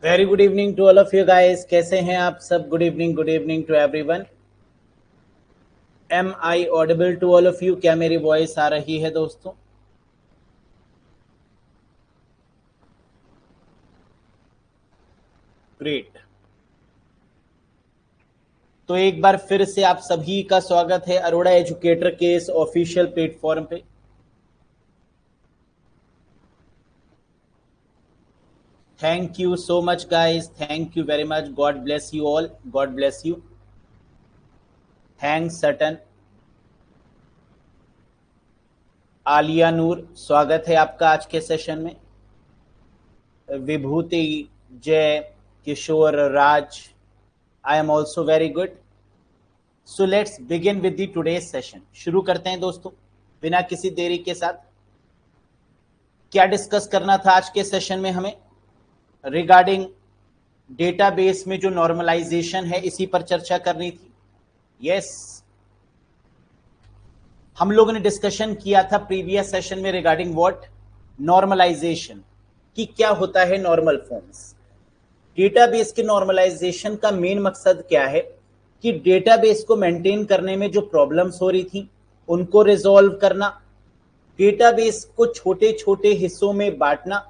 Very good evening to all of you guys. कैसे हैं आप सब? Good evening to everyone. Am I audible to all of you? क्या मेरी voice आ रही है दोस्तों? ग्रेट। तो एक बार फिर से आप सभी का स्वागत है अरोड़ा एजुकेटर के इस ऑफिशियल प्लेटफॉर्म पे। Thank you so much guys, thank you very much. God bless you all, God bless you. Thanks सटन। आलिया नूर, स्वागत है आपका आज के सेशन में। Vibhuti, Jay, Kishore, Raj, I am also very good. So let's begin with the today's session. शुरू करते हैं दोस्तों बिना किसी देरी के साथ। क्या डिस्कस करना था आज के सेशन में हमें? रिगार्डिंग डेटाबेस में जो नॉर्मलाइजेशन है इसी पर चर्चा करनी थी। यस, हम लोगों ने डिस्कशन किया था प्रीवियस सेशन में रिगार्डिंग व्हाट? नॉर्मलाइजेशन, कि क्या होता है नॉर्मल फॉर्म्स। डेटाबेस के नॉर्मलाइजेशन का मेन मकसद क्या है कि डेटाबेस को मेंटेन करने में जो प्रॉब्लम्स हो रही थी उनको रिजॉल्व करना, डेटाबेस को छोटे छोटे हिस्सों में बांटना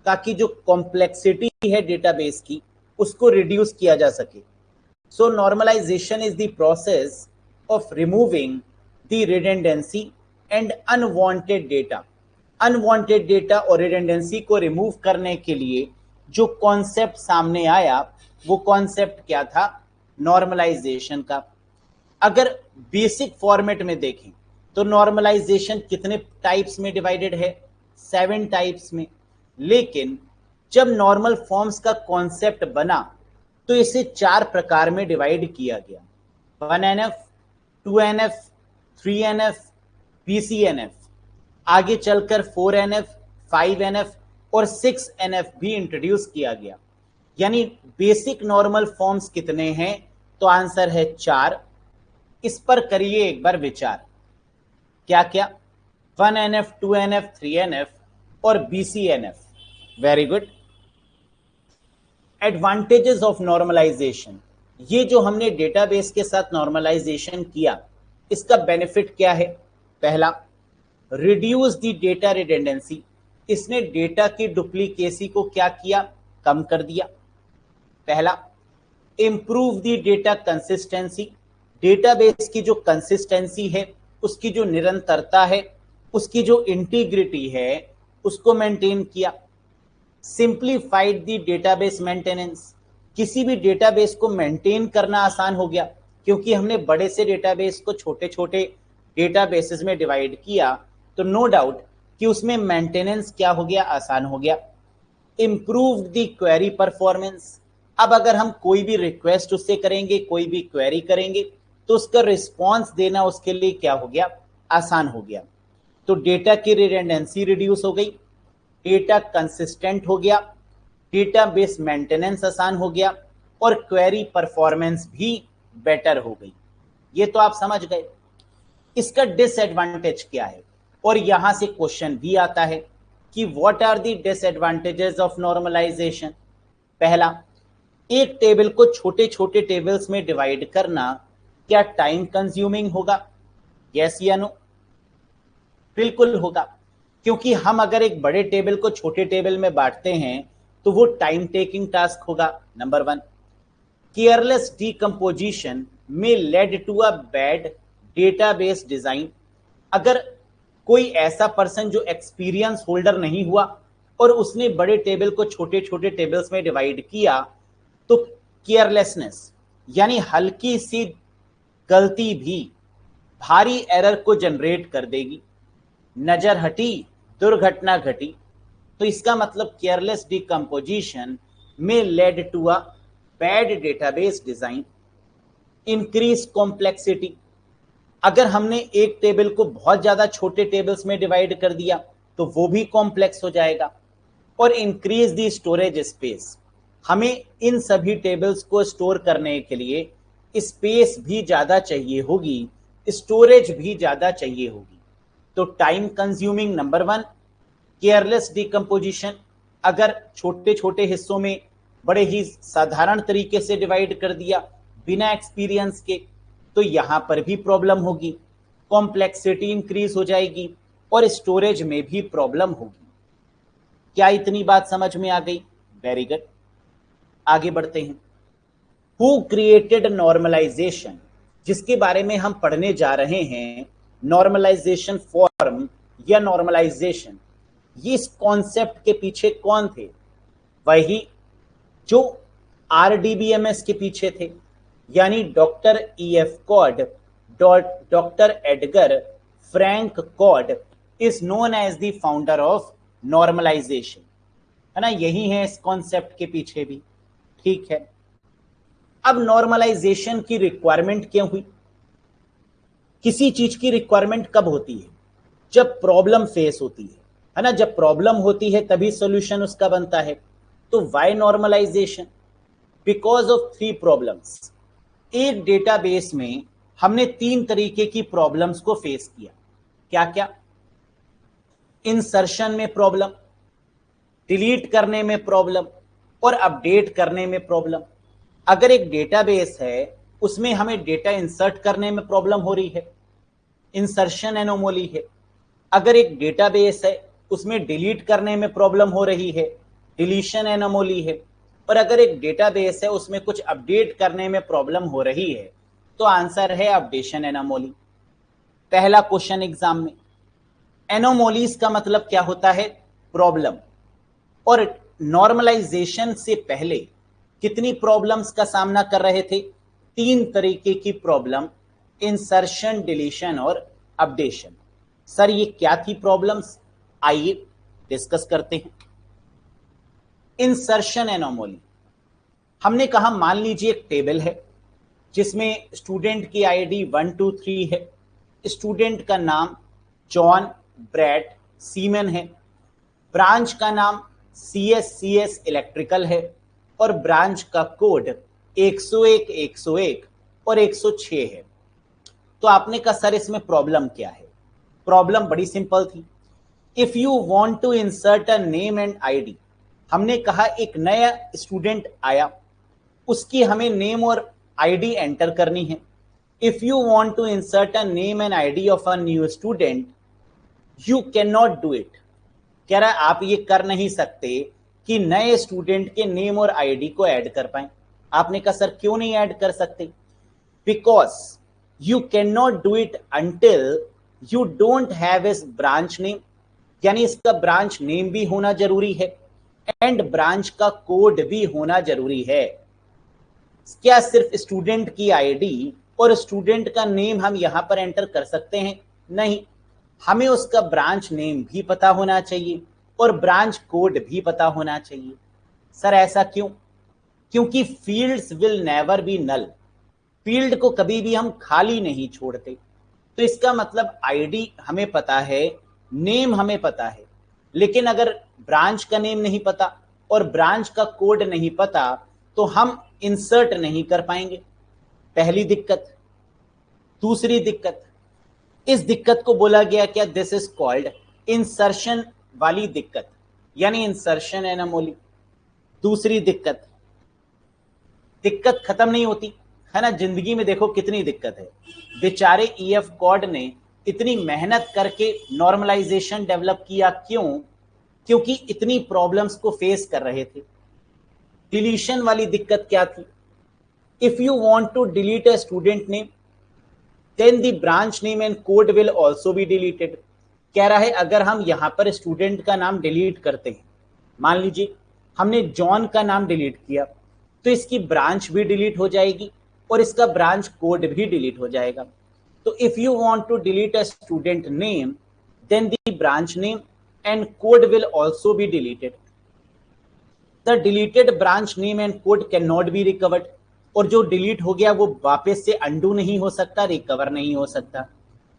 ताकि जो कॉम्प्लेक्सिटी है डेटाबेस की उसको रिड्यूस किया जा सके। So normalization is the process of removing the redundancy and unwanted data. Unwanted data और रिडेंडेंसी को रिमूव करने के लिए जो कॉन्सेप्ट सामने आया वो कॉन्सेप्ट क्या था? नॉर्मलाइजेशन का। अगर बेसिक फॉर्मेट में देखें तो नॉर्मलाइजेशन कितने टाइप्स में डिवाइडेड है? 7 टाइप्स में। लेकिन जब नॉर्मल फॉर्म्स का कॉन्सेप्ट बना तो इसे 4 प्रकार में डिवाइड किया गया। 1NF, 2NF, 3NF, BCNF। आगे चलकर 4NF, 5NF और 6NF भी इंट्रोड्यूस किया गया। यानी बेसिक नॉर्मल फॉर्म्स कितने हैं? तो आंसर है 4। इस पर करिए एक बार विचार। क्या क्या? 1NF, 2NF, 3NF और BCNF। Very good. Advantages of normalisation. ये जो हमने डेटाबेस के साथ नॉर्मलाइजेशन किया इसका बेनिफिट क्या है? पहला, रिड्यूस द डेटा रिडेंडेंसी। इसने डेटा की डुप्लीकेसी को क्या किया? कम कर दिया। पहला, improve the data consistency. Database की जो कंसिस्टेंसी है, उसकी जो निरंतरता है, उसकी जो इंटीग्रिटी है उसको मेंटेन किया। Simplified the database maintenance. किसी भी डेटाबेस को मेंटेन करना आसान हो गया क्योंकि हमने बड़े से डेटाबेस को छोटे छोटे डेटाबेसेस में डिवाइड किया, तो नो डाउट कि उसमें मेंटेनेंस क्या हो गया? आसान हो गया। Improve the query performance. अब अगर हम कोई भी रिक्वेस्ट उससे करेंगे, कोई भी क्वेरी करेंगे, तो उसका रिस्पॉन्स देना उसके लिए क्या हो गया? आसान हो गया। तो डेटा की रिडेंडेंसी रिड्यूस हो गई, डेटा कंसिस्टेंट हो गया, डेटाबेस मेंटेनेंस आसान हो गया और क्वेरी परफॉर्मेंस भी बेटर हो गई। ये तो आप समझ गए। इसका डिसएडवांटेज क्या है? और यहां से क्वेश्चन भी आता है कि what are the disadvantages of normalisation. पहला, एक टेबल को छोटे छोटे टेबल्स में डिवाइड करना क्या टाइम कंज्यूमिंग होगा? यस या नो? बिल्कुल होगा, क्योंकि हम अगर एक बड़े टेबल को छोटे टेबल में बांटते हैं तो वो टाइम टेकिंग टास्क होगा। Number 1, careless decomposition may lead to a bad database design. अगर कोई ऐसा पर्सन जो एक्सपीरियंस होल्डर नहीं हुआ और उसने बड़े टेबल को छोटे छोटे टेबल्स में डिवाइड किया तो केयरलेसनेस यानी हल्की सी गलती भी भारी एरर को जनरेट कर देगी। नजर हटी, दुर्घटना घटी। तो इसका मतलब careless decomposition may lead to a bad database design. Increase complexity. अगर हमने एक टेबल को बहुत ज्यादा छोटे टेबल्स में डिवाइड कर दिया तो वो भी कॉम्प्लेक्स हो जाएगा। और इंक्रीज द स्टोरेज स्पेस। हमें इन सभी टेबल्स को स्टोर करने के लिए स्पेस भी ज्यादा चाहिए होगी, स्टोरेज भी ज्यादा चाहिए होगी। तो time consuming number 1, careless decomposition. अगर छोटे छोटे हिस्सों में बड़े ही साधारण तरीके से डिवाइड कर दिया बिना एक्सपीरियंस के, तो यहां पर भी प्रॉब्लम होगी, कॉम्प्लेक्सिटी इंक्रीज हो जाएगी और स्टोरेज में भी प्रॉब्लम होगी। क्या इतनी बात समझ में आ गई? वेरी गुड, आगे बढ़ते हैं। हु क्रिएटेड नॉर्मलाइजेशन, जिसके बारे में हम पढ़ने जा रहे हैं, नॉर्मलाइजेशन फॉर्म या नॉर्मलाइजेशन, ये इस कॉन्सेप्ट के पीछे कौन थे? वही जो आरडीबीएमएस के पीछे थे, यानी doctor EF Codd, doctor Edgar Frank Codd is known as the founder of normalisation, है ना, यही है इस कॉन्सेप्ट के पीछे भी। ठीक है, अब नॉर्मलाइजेशन की रिक्वायरमेंट क्यों हुई? किसी चीज की रिक्वायरमेंट कब होती है? जब प्रॉब्लम फेस होती है ना, जब प्रॉब्लम होती है तभी सॉल्यूशन उसका बनता है। तो why normalisation? Because of 3 problems. एक डेटाबेस में हमने 3 तरीके की प्रॉब्लम्स को फेस किया। क्या क्या? इंसर्शन में प्रॉब्लम, डिलीट करने में प्रॉब्लम और अपडेट करने में प्रॉब्लम। अगर एक डेटाबेस है उसमें हमें डेटा इंसर्ट करने में प्रॉब्लम हो रही है, इंसर्शन एनोमली है। अगर एक डेटाबेस है उसमें डिलीट करने में प्रॉब्लम हो रही है, डिलीशन एनोमली है। और अगर एक डेटाबेस है उसमें कुछ अपडेट करने में प्रॉब्लम हो रही है, तो आंसर है अपडेशन एनोमली। पहला क्वेश्चन एग्जाम में, एनोमोलीज का मतलब क्या होता है? प्रॉब्लम। और नॉर्मलाइजेशन से पहले कितनी प्रॉब्लम्स का सामना कर रहे थे? 3 तरीके की प्रॉब्लम, इंसर्शन, डिलीशन और अपडेशन। सर ये क्या थी प्रॉब्लम्स? आइए डिस्कस करते हैं। इंसर्शन एनोमली, हमने कहा मान लीजिए एक टेबल है जिसमें स्टूडेंट की आईडी 1 2 3 है, स्टूडेंट का नाम जॉन, ब्रैड, सीमेन है, ब्रांच का नाम CS इलेक्ट्रिकल है और ब्रांच का कोड 101 101 और 106 है। तो आपने कहा सर इसमें प्रॉब्लम क्या है? प्रॉब्लम बड़ी सिंपल थी। If you want to insert a name and ID, हमने कहा एक नया स्टूडेंट आया, उसकी हमें नेम और आईडी एंटर करनी है। If you want to insert a name and ID of a new student, you can not do it. कह रहा है आप ये कर नहीं सकते कि नए स्टूडेंट के नेम और आईडी को ऐड कर पाए। आपने कहा सर क्यों नहीं ऐड कर सकते? Because you can not do it until you don't have his branch name, यानी इसका ब्रांच नेम भी होना जरूरी है एंड ब्रांच का कोड भी होना जरूरी है। क्या सिर्फ स्टूडेंट की आईडी और स्टूडेंट का नेम हम यहां पर एंटर कर सकते हैं? नहीं, हमें उसका ब्रांच नेम भी पता होना चाहिए और ब्रांच कोड भी पता होना चाहिए। सर ऐसा क्यों? क्योंकि fields will never be null, field को कभी भी हम खाली नहीं छोड़ते। तो इसका मतलब आईडी हमें पता है, नेम हमें पता है, लेकिन अगर ब्रांच का नेम नहीं पता और ब्रांच का कोड नहीं पता तो हम इंसर्ट नहीं कर पाएंगे। पहली दिक्कत। दूसरी दिक्कत, इस दिक्कत को बोला गया क्या? दिस इज कॉल्ड इंसर्शन वाली दिक्कत, यानी इंसर्शन एनोमली। दूसरी दिक्कत, दिक्कत खत्म नहीं होती है ना, जिंदगी में देखो कितनी दिक्कत है। बेचारे ईएफ कॉड ने इतनी मेहनत करके नॉर्मलाइजेशन डेवलप किया, क्यों? क्योंकि इतनी प्रॉब्लम्स को फेस कर रहे थे। डिलीशन वाली दिक्कत क्या थी? If you want to delete a student name, then the branch name and code will also be deleted. कह रहा है अगर हम यहां पर स्टूडेंट का नाम डिलीट करते हैं, मान लीजिए हमने जॉन का नाम डिलीट किया, तो इसकी ब्रांच भी डिलीट हो जाएगी और इसका ब्रांच कोड भी डिलीट हो जाएगा। तो if you want to delete a student name, then the branch name and code will also be deleted. The deleted branch name and code can not be recovered, और जो delete हो गया वो वापस से अंडू नहीं हो सकता, रिकवर नहीं हो सकता।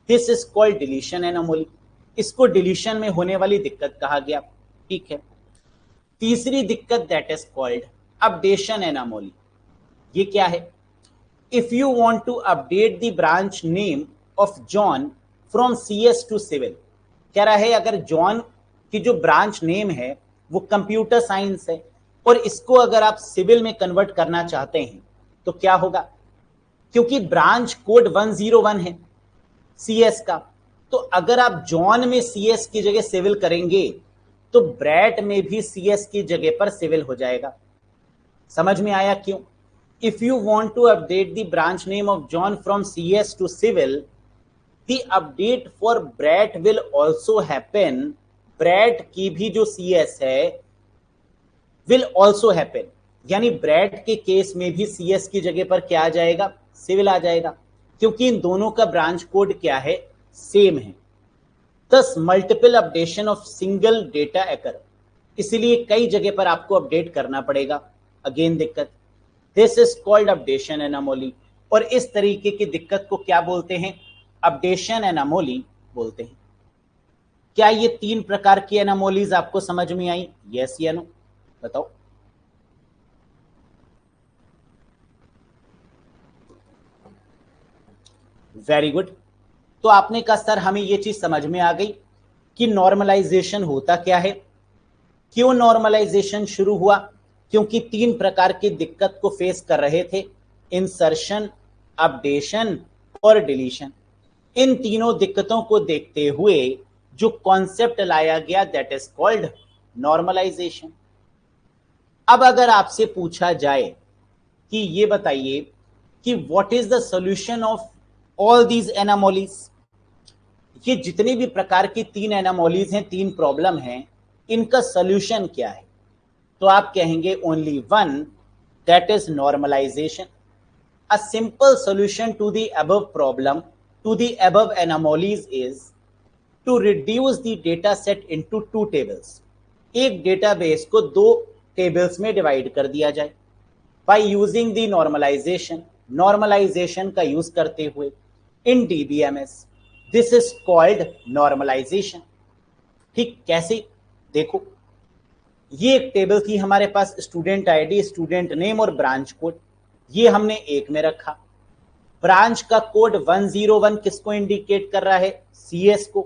This is called deletion anomaly. इसको डिलीशन में होने वाली दिक्कत कहा गया। ठीक है, तीसरी दिक्कत that is called updation anomaly. ये क्या है? If you want to update the branch name of John from CS to civil, कह रहा है अगर जॉन की जो ब्रांच नेम है वो कंप्यूटर साइंस है, और इसको अगर आप सिविल में कन्वर्ट करना चाहते हैं तो क्या होगा, क्योंकि ब्रांच कोड 101 है सीएस का, तो अगर आप जॉन में सीएस की जगह सिविल करेंगे तो ब्रैट में भी सीएस की जगह पर सिविल हो जाएगा। समझ में आया क्यों? If you want to update the branch name of John from CS to civil, the update for Brat will also happen, Brat की भी जो सीएस है विल ऑल्सो हैपन, यानी ब्रैट के केस में भी सीएस की जगह पर क्या आ जाएगा, सिविल आ जाएगा, क्योंकि इन दोनों का ब्रांच कोड क्या है, सेम है। Thus multiple updation of single data occur, इसलिए कई जगह पर आपको अपडेट करना पड़ेगा, अगेन दिक्कत। दिस इज कॉल्ड अपडेशन एनामोली, और इस तरीके की दिक्कत को क्या बोलते हैं, अपडेशन एनामोली बोलते हैं। क्या ये 3 प्रकार की एनामोलीज आपको समझ में आई, यस या नो, बताओ। Very good. तो आपने कहा सर हमें ये चीज समझ में आ गई कि नॉर्मलाइजेशन होता क्या है। क्यों नॉर्मलाइजेशन शुरू हुआ, क्योंकि 3 प्रकार की दिक्कत को फेस कर रहे थे, इंसर्शन, अपडेशन और डिलीशन। इन तीनों दिक्कतों को देखते हुए जो कॉन्सेप्ट लाया गया दैट इज कॉल्ड नॉर्मलाइजेशन। अब अगर आपसे पूछा जाए कि ये बताइए कि what is the solution of all these anomalies, ये जितनी भी प्रकार की 3 एनामोलीज हैं, 3 प्रॉब्लम हैं, इनका सॉल्यूशन क्या है, तो आप कहेंगे only one, that is normalization. A simple solution to the above problem, to the above anomalies is to reduce the data set into 2 tables. एक डेटाबेस को 2 टेबल्स में डिवाइड कर दिया जाए by using the normalization, normalization का use करते हुए in DBMS. This is called normalisation. ठीक कैसे, देखो ये एक टेबल थी हमारे पास, स्टूडेंट आईडी, स्टूडेंट नेम और ब्रांच कोड, ये हमने एक में रखा। ब्रांच का कोड 101 किसको इंडिकेट कर रहा है, सीएस को,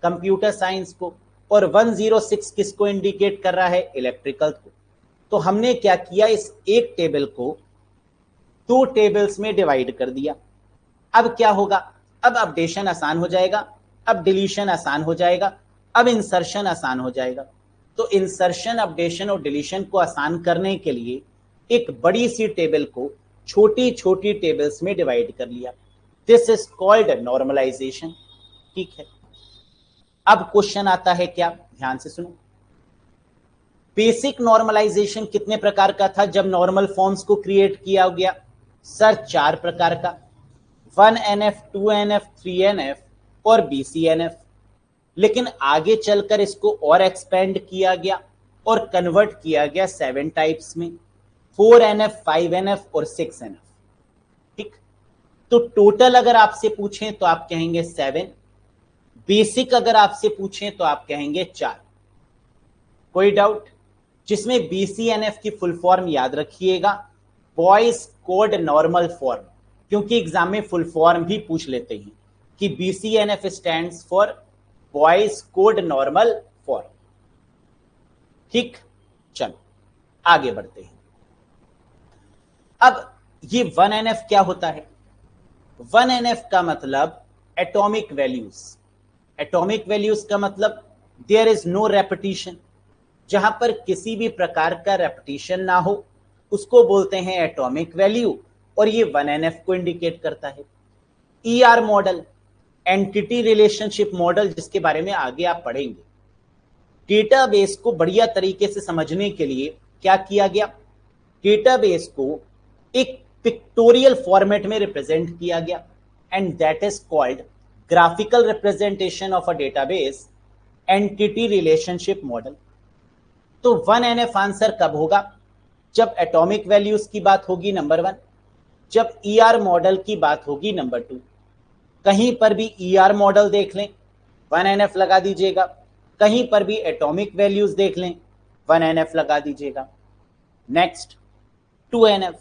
कंप्यूटर साइंस को, और 106 किसको इंडिकेट कर रहा है, इलेक्ट्रिकल को। तो हमने क्या किया, इस एक टेबल को 2 टेबल्स में डिवाइड कर दिया। अब क्या होगा, अब अपडेशन आसान हो जाएगा, अब डिलीशन आसान हो जाएगा, अब इंसर्शन आसान हो जाएगा। तो इंसर्शन, अपडेशन और डिलीशन को आसान करने के लिए एक बड़ी सी टेबल को छोटी छोटी टेबल्स में डिवाइड कर लिया। This is called normalisation. ठीक है, अब क्वेश्चन आता है क्या, ध्यान से सुनो। बेसिक नॉर्मलाइजेशन कितने प्रकार का था जब नॉर्मल फॉर्म्स को क्रिएट किया गया, सर 4 प्रकार का, 1NF, 2NF, 3NF और BCNF। लेकिन आगे चलकर इसको और एक्सपेंड किया गया और कन्वर्ट किया गया 7 टाइप्स में, 4NF, 5NF और 6NF। ठीक, तो टोटल अगर आपसे पूछें तो आप कहेंगे 7, बेसिक अगर आपसे पूछें तो आप कहेंगे 4। कोई डाउट? जिसमें BCNF की फुल फॉर्म याद रखिएगा, बॉयज कोड नॉर्मल फॉर्म, क्योंकि एग्जाम में फुल फॉर्म भी पूछ लेते हैं कि BCNF stands for boys Codd normal form. ठीक, चलो आगे बढ़ते हैं। अब ये 1NF क्या होता है, 1NF का मतलब एटॉमिक वैल्यूज। एटॉमिक वैल्यूज का मतलब देयर इज नो रेपिटेशन, जहां पर किसी भी प्रकार का रेपिटेशन ना हो उसको बोलते हैं एटॉमिक वैल्यू, और ये 1NF को इंडिकेट करता है। ER model, entity relationship model, जिसके बारे में आगे आप पढ़ेंगे। डेटाबेस को बढ़िया तरीके से समझने के लिए क्या किया गया, डेटाबेस को एक पिक्टोरियल फॉर्मेट में रिप्रेजेंट किया गया, and that is called graphical representation of a database entity relationship model. तो 1NF आंसर कब होगा, जब एटॉमिक वैल्यूज की बात होगी, नंबर 1, जब ER मॉडल की बात होगी, नंबर 2। कहीं पर भी ER मॉडल देख लें 1NF लगा दीजिएगा, कहीं पर भी एटॉमिक वैल्यूज देख लें 1NF लगा दीजिएगा। Next 2NF,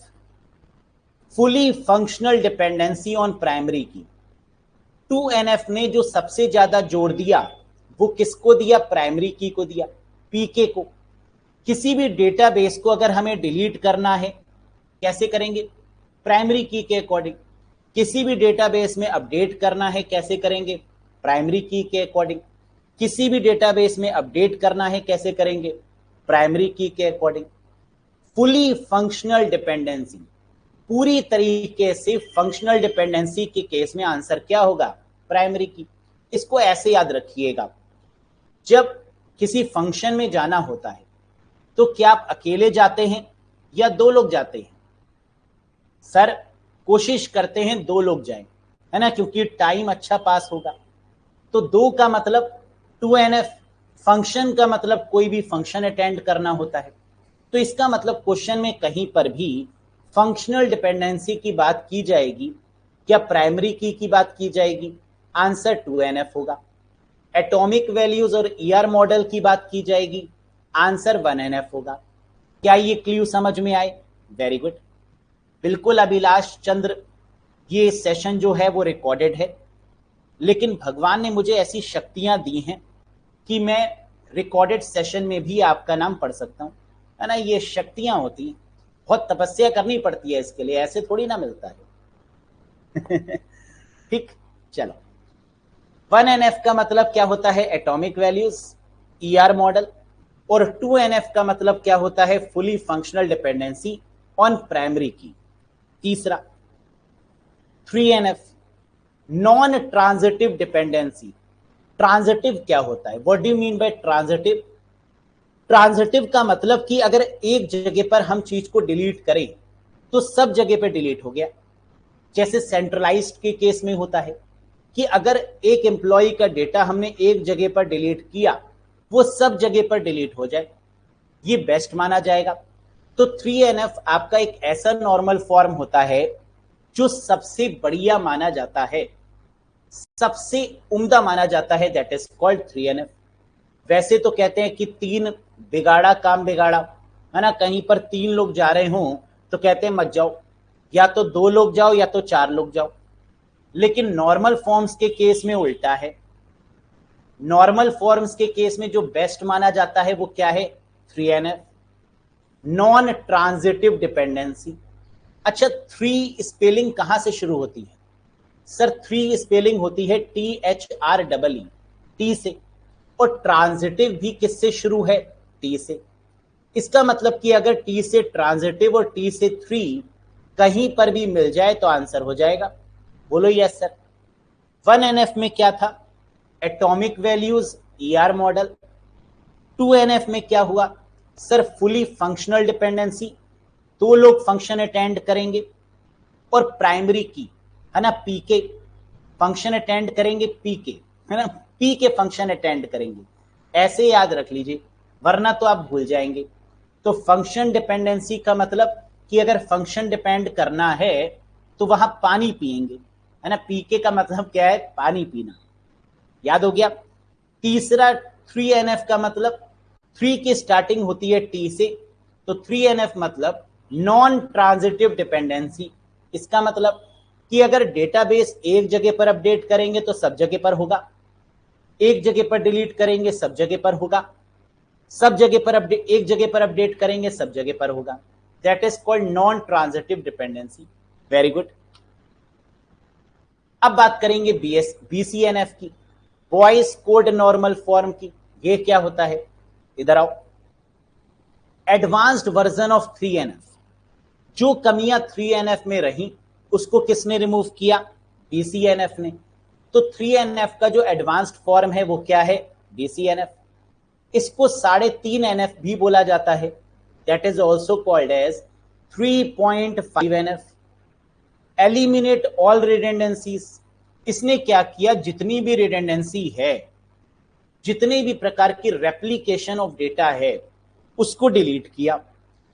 fully functional dependency on primary की। 2NF ने जो सबसे ज्यादा जोड़ दिया वो किसको दिया, प्राइमरी की को दिया, PK को। किसी भी डेटाबेस को अगर हमें डिलीट करना है कैसे करेंगे? प्राइमरी की के अकॉर्डिंग। किसी भी डेटाबेस में अपडेट करना है कैसे करेंगे? प्राइमरी की के अकॉर्डिंग। किसी भी डेटाबेस में अपडेट करना है कैसे करेंगे? प्राइमरी की के अकॉर्डिंग। फुली फंक्शनल डिपेंडेंसी, पूरी तरीके से फंक्शनल डिपेंडेंसी के केस में आंसर क्या होगा? प्राइमरी की। इसको ऐसे याद रखिएगा, जब किसी फंक्शन में जाना होता है तो क्या आप अकेले जाते हैं या दो लोग जाते हैं? सर कोशिश करते हैं दो लोग जाएं, है ना, क्योंकि टाइम अच्छा पास होगा। तो दो का मतलब 2NF, फंक्शन का मतलब कोई भी फंक्शन अटेंड करना होता है। तो इसका मतलब क्वेश्चन में कहीं पर भी फंक्शनल डिपेंडेंसी की बात की जाएगी क्या प्राइमरी की बात की जाएगी? आंसर 2NF होगा। एटॉमिक वैल्यूज और ER मॉडल की बात की जाएगी, आंसर 1NF होगा। क्या ये क्ल्यू समझ में आए? Very good. बिल्कुल अभिलाष चंद्र, ये सेशन जो है वो रिकॉर्डेड है, लेकिन भगवान ने मुझे ऐसी शक्तियां दी हैं कि मैं रिकॉर्डेड सेशन में भी आपका नाम पढ़ सकता हूं, है ना। ये शक्तियां होती हैं, बहुत तपस्या करनी पड़ती है इसके लिए, ऐसे थोड़ी ना मिलता है। ठीक, चलो। 1NF का मतलब क्या होता है? Atomic values, ER model. और 2NF का मतलब क्या होता है? Fully functional dependency on primary की। तीसरा 3NF, non transitive dependency. Transitive क्या होता है? What do you mean by transitive? Transitive का मतलब कि अगर एक जगह पर हम चीज को डिलीट करें तो सब जगह पर डिलीट हो गया। जैसे सेंट्रलाइज्ड के केस में होता है कि अगर एक एम्प्लॉय का डेटा हमने एक जगह पर डिलीट किया, वो सब जगह पर डिलीट हो जाए, ये बेस्ट माना जाएगा। तो 3NF आपका एक ऐसा नॉर्मल फॉर्म होता है जो सबसे बढ़िया माना जाता है, सबसे उम्दा माना जाता है, दैट इज कॉल्ड 3NF। वैसे तो कहते हैं कि तीन बिगाड़ा काम बिगाड़ा, है ना। कहीं पर तीन लोग जा रहे हों तो कहते हैं मत जाओ, या तो दो लोग जाओ या तो चार लोग जाओ। लेकिन नॉर्मल फॉर्म्स के केस में उल्टा है। नॉर्मल फॉर्म्स के केस में जो बेस्ट माना जाता है वो क्या है? 3NF, non transitive dependency. अच्छा, 3 स्पेलिंग कहां से शुरू होती है? सर 3 स्पेलिंग होती है THREE, टी से। और ट्रांजिटिव भी किससे शुरू है? टी से। इसका मतलब कि अगर टी से ट्रांजिटिव और टी से 3 कहीं पर भी मिल जाए तो आंसर हो जाएगा। बोलो यस सर। 1NF में क्या था? Atomic values, ER model. 2NF में क्या हुआ? सर फुली फंक्शनल डिपेंडेंसी, दो लोग फंक्शन अटेंड करेंगे। और प्राइमरी की, है ना, PK, फंक्शन अटेंड करेंगे PK, है ना, P के फंक्शन अटेंड करेंगे। ऐसे याद रख लीजिए, वरना तो आप भूल जाएंगे। तो फंक्शन डिपेंडेंसी का मतलब कि अगर फंक्शन डिपेंड करना है तो वहां पानी पिएंगे, है ना। PK का मतलब क्या है? पानी पीना। याद हो गया। तीसरा 3NF का मतलब 3 की स्टार्टिंग होती है T से, तो 3NF मतलब नॉन ट्रांजिटिव डिपेंडेंसी। इसका मतलब कि अगर डेटाबेस एक जगह पर अपडेट करेंगे तो सब जगह पर होगा, एक जगह पर डिलीट करेंगे सब जगह पर होगा, सब जगह पर अपडेट, एक जगह पर अपडेट करेंगे सब जगह पर होगा। That is called non transitive dependency. Very good. अब बात करेंगे BCNF की, वॉइस कोड नॉर्मल फॉर्म की। ये क्या होता है? इधर आओ। Advanced version of 3NF। जो कमियां 3NF में रही उसको किसने रिमूव किया? BCNF ने। तो 3NF का जो एडवांस्ड फॉर्म है वो क्या है? BCNF। इसको 3.5NF भी बोला जाता है, that is also called as 3.5NF। Eliminate all redundancies. इसने क्या किया? जितनी भी रिडेंडेंसी है, जितने भी प्रकार की रेप्लिकेशन ऑफ डेटा है, उसको डिलीट किया।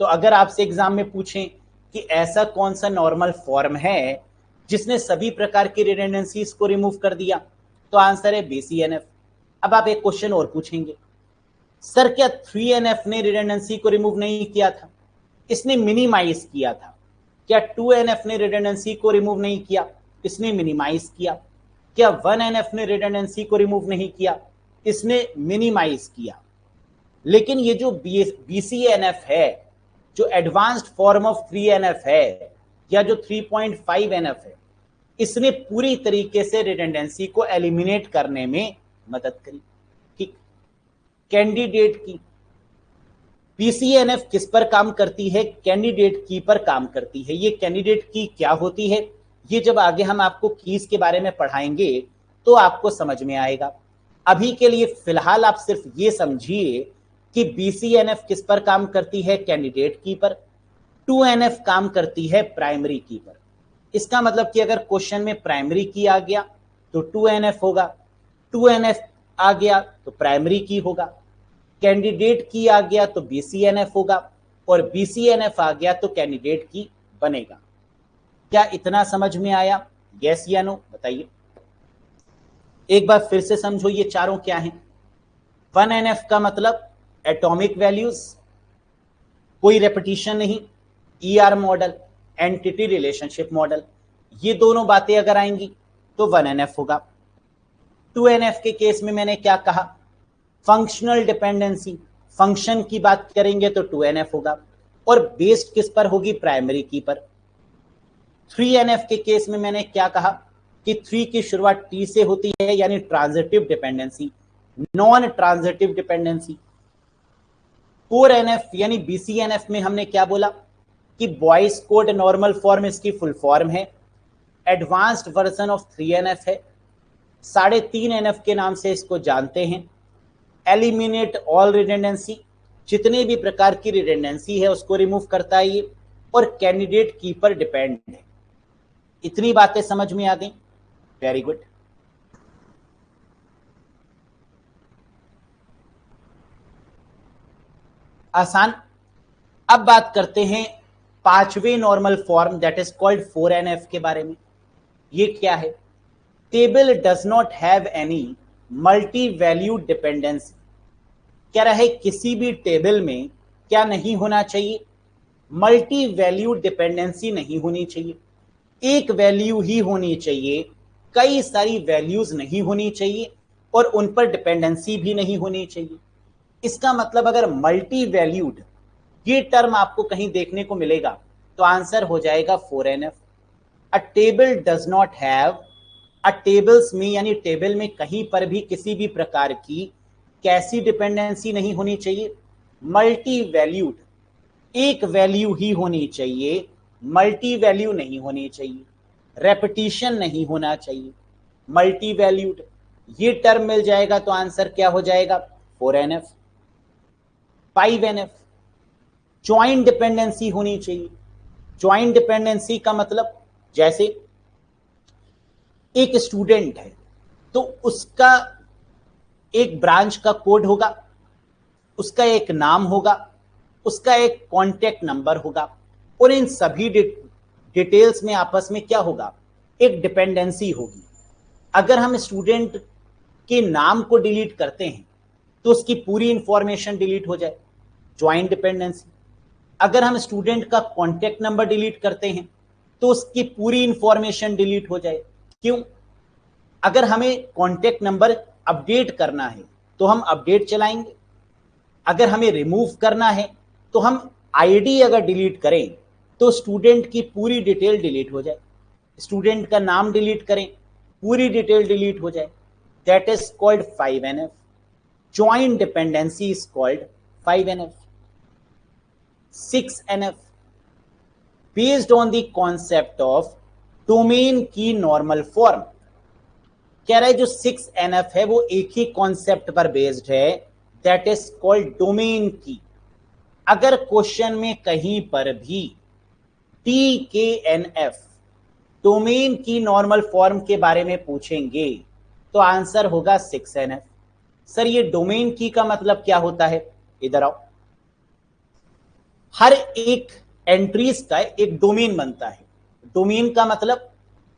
तो अगर आपसे एग्जाम में पूछें कि ऐसा कौन सा नॉर्मल फॉर्म है जिसने सभी प्रकार की रिडेंडेंसीज को रिमूव कर दिया, तो आंसर है BCNF। अब आप एक क्वेश्चन और पूछेंगे, सर क्या 3NF ने रिडेंडेंसी को रिमूव नहीं किया था? इसने मिनिमाइज किया था। क्या 2NF ने रिडेंडेंसी को रिमूव नहीं किया? इसने मिनिमाइज किया। क्या 1NF ने रिडेंडेंसी को रिमूव नहीं किया? इसने मिनिमाइज किया। लेकिन ये जो BCNF है, जो एडवांस्ड फॉर्म ऑफ 3NF है या जो 3.5NF है, इसने पूरी तरीके से रिडंडेंसी को एलिमिनेट करने में मदद करी। ठीक, कैंडिडेट की PCNF किस पर काम करती है? कैंडिडेट की पर काम करती है। ये कैंडिडेट की क्या होती है, ये जब आगे हम आपको कीज के बारे में पढ़ाएंगे तो आपको समझ में आएगा। अभी के लिए फिलहाल आप सिर्फ ये समझिए कि BCNF किस पर काम करती है? कैंडिडेट की पर। 2NF काम करती है प्राइमरी की पर। इसका मतलब कि अगर क्वेश्चन में प्राइमरी की आ गया तो 2NF होगा, 2NF आ गया तो प्राइमरी की होगा, कैंडिडेट की आ गया तो BCNF होगा, और BCNF आ गया तो कैंडिडेट की बनेगा। क्या इतना समझ में आया? यस या नो बताइए। एक बार फिर से समझो ये चारों क्या हैं। 1NF का मतलब एटॉमिक वैल्यूज, कोई रेपिटेशन नहीं, ER model, entity relationship model, ये दोनों बातें अगर आएंगी तो 1NF होगा। 2NF के केस में मैंने क्या कहा? फंक्शनल डिपेंडेंसी, फंक्शन की बात करेंगे तो 2NF होगा, और बेस्ड किस पर होगी? प्राइमरी की पर। 3NF के केस में मैंने क्या कहा कि 3 की शुरुआत T से होती है, यानी transitive dependency, non transitive dependency. 4NF यानी BCNF में हमने क्या बोला कि बॉयज कोड नॉर्मल फॉर्म इसकी फुल फॉर्म है, एडवांस्ड वर्जन ऑफ 3NF है, 3.5NF के नाम से इसको जानते हैं। एलिमिनेट ऑल रिडेंडेंसी, जितने भी प्रकार की रिडेंडेंसी है उसको रिमूव करता है ये, और कैंडिडेट की पर डिपेंड है। इतनी बातें समझ में आ गई? Very good. आसान। अब बात करते हैं पांचवें normal form that is called 4NF के बारे में। ये क्या है? Table does not have any multi value dependency. क्या रहे, किसी भी टेबल में क्या नहीं होना चाहिए? मल्टी वैल्यू डिपेंडेंसी नहीं होनी चाहिए। एक वैल्यू ही होनी चाहिए, कई सारी वैल्यूज नहीं होनी चाहिए, और उन पर डिपेंडेंसी भी नहीं होनी चाहिए। इसका मतलब अगर मल्टी वैल्यूड ये टर्म आपको कहीं देखने को मिलेगा तो आंसर हो जाएगा 4NF। A table does not have, a tables में यानी टेबल में कहीं पर भी किसी भी प्रकार की कैसी डिपेंडेंसी नहीं होनी चाहिए? मल्टी वैल्यूड, एक वैल्यू ही होनी चाहिए, मल्टी वैल्यू नहीं होनी चाहिए, रेपिटेशन नहीं होना चाहिए, मल्टी वैल्यूड। ये टर्म मिल जाएगा तो आंसर क्या हो जाएगा? 4NF। 5NF ज्वाइंट डिपेंडेंसी होनी चाहिए। ज्वाइंट डिपेंडेंसी का मतलब जैसे एक स्टूडेंट है तो उसका एक ब्रांच का कोड होगा, उसका एक नाम होगा, उसका एक कॉन्टेक्ट नंबर होगा, और इन सभी डिटेल्स में आपस में क्या होगा? एक डिपेंडेंसी होगी। अगर हम स्टूडेंट के नाम को डिलीट करते हैं तो उसकी पूरी इंफॉर्मेशन डिलीट हो जाए, ज्वाइंट डिपेंडेंसी। अगर हम स्टूडेंट का कॉन्टेक्ट नंबर डिलीट करते हैं तो उसकी पूरी इंफॉर्मेशन डिलीट हो जाए। क्यों? अगर हमें कॉन्टेक्ट नंबर अपडेट करना है तो हम अपडेट चलाएंगे, अगर हमें रिमूव करना है तो हम आईडी अगर डिलीट करें तो स्टूडेंट की पूरी डिटेल डिलीट हो जाए, स्टूडेंट का नाम डिलीट करें पूरी डिटेल डिलीट हो जाए। That is called 5NF। Joint dependency is called 5NF। 6NF based on the concept of domain key normal form. कह रहा है जो 6NF है वो एक ही कॉन्सेप्ट पर बेस्ड है, दैट इज कॉल्ड डोमेन की। अगर क्वेश्चन में कहीं पर भी TKNF domain key normal form के बारे में पूछेंगे तो आंसर होगा 6NF। सर ये डोमेन की का मतलब क्या होता है? इधर आओ। हर एक एंट्रीज का एक डोमेन बनता है। डोमेन का मतलब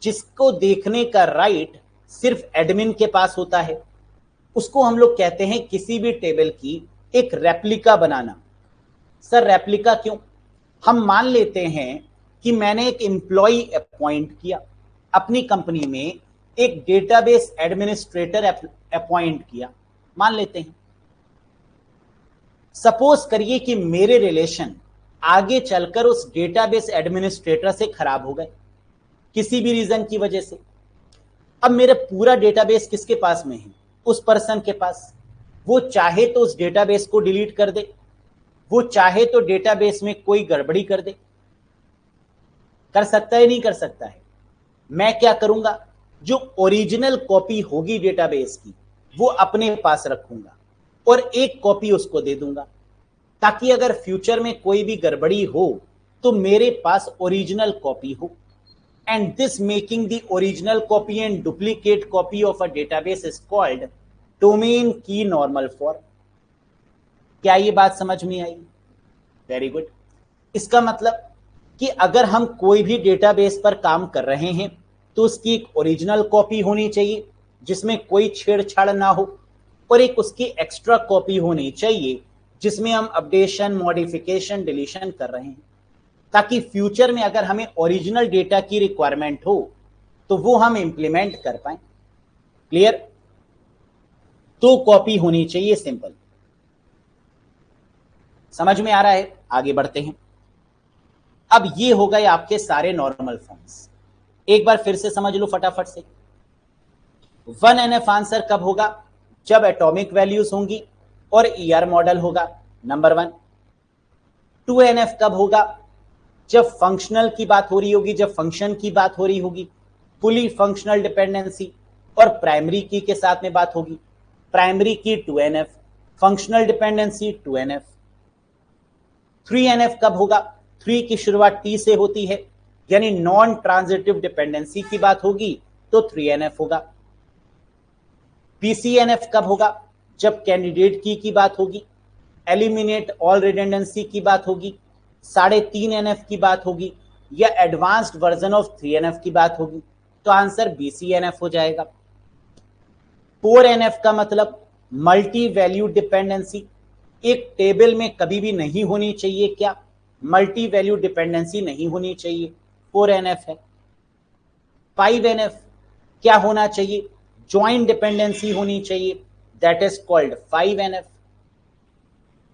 जिसको देखने का राइट सिर्फ एडमिन के पास होता है, उसको हम लोग कहते हैं किसी भी टेबल की एक रेप्लिका बनाना। सर रेप्लिका क्यों? हम मान लेते हैं कि मैंने एक एम्प्लॉय अपॉइंट किया अपनी कंपनी में, एक डेटाबेस एडमिनिस्ट्रेटर अपॉइंट किया, मान लेते हैं। सपोज करिए कि मेरे रिलेशन आगे चलकर उस डेटाबेस एडमिनिस्ट्रेटर से खराब हो गए किसी भी रीजन की वजह से। अब मेरा पूरा डेटाबेस किसके पास में है? उस पर्सन के पास। वो चाहे तो उस डेटाबेस को डिलीट कर दे, वो चाहे तो डेटाबेस में कोई गड़बड़ी कर दे। कर सकता है नहीं कर सकता है? मैं क्या करूंगा, जो ओरिजिनल कॉपी होगी डेटाबेस की वो अपने पास रखूंगा और एक कॉपी उसको दे दूंगा, ताकि अगर फ्यूचर में कोई भी गड़बड़ी हो तो मेरे पास ओरिजिनल कॉपी हो। And this making the original copy and duplicate copy of a database is called domain key normal form. क्या ये बात समझ में आई? Very good. इसका मतलब कि अगर हम कोई भी डेटाबेस पर काम कर रहे हैं तो उसकी एक ओरिजिनल कॉपी होनी चाहिए जिसमें कोई छेड़छाड़ ना हो, और एक उसकी एक्स्ट्रा कॉपी होनी चाहिए जिसमें हम अपडेशन, मॉडिफिकेशन, डिलीशन कर रहे हैं, ताकि फ्यूचर में अगर हमें ओरिजिनल डेटा की रिक्वायरमेंट हो तो वो हम इंप्लीमेंट कर पाए। क्लियर? तो कॉपी होनी चाहिए, सिंपल। समझ में आ रहा है? आगे बढ़ते हैं। अब ये हो गए आपके सारे नॉर्मल फॉर्म्स। एक बार फिर से समझ लो फटाफट से। 1NF आंसर कब होगा? जब एटॉमिक वैल्यूज होंगी और ER मॉडल होगा, नंबर 1। 2NF कब होगा? जब फंक्शनल की बात हो रही होगी, जब फंक्शन की बात हो रही होगी, फुली फंक्शनल डिपेंडेंसी और प्राइमरी की के साथ में बात होगी। प्राइमरी की 2NF, functional dependency 2NF। 3NF कब होगा? 3 की शुरुआत T से होती है, यानी नॉन ट्रांजिटिव डिपेंडेंसी की बात होगी तो 3NF होगा। PCNF कब होगा? जब कैंडिडेट की बात होगी, एलिमिनेट ऑल रिडंडेंसी की बात होगी, 3.5NF की बात होगी, या एडवांस्ड वर्जन ऑफ 3NF की बात होगी, तो आंसर BCNF हो जाएगा। 4NF का मतलब मल्टी वैल्यू डिपेंडेंसी, एक टेबल में कभी भी नहीं होनी चाहिए। क्या? मल्टी वैल्यू डिपेंडेंसी नहीं होनी चाहिए, 4NF है। 5NF क्या होना चाहिए? ज्वाइंट डिपेंडेंसी होनी चाहिए, that is called 5NF।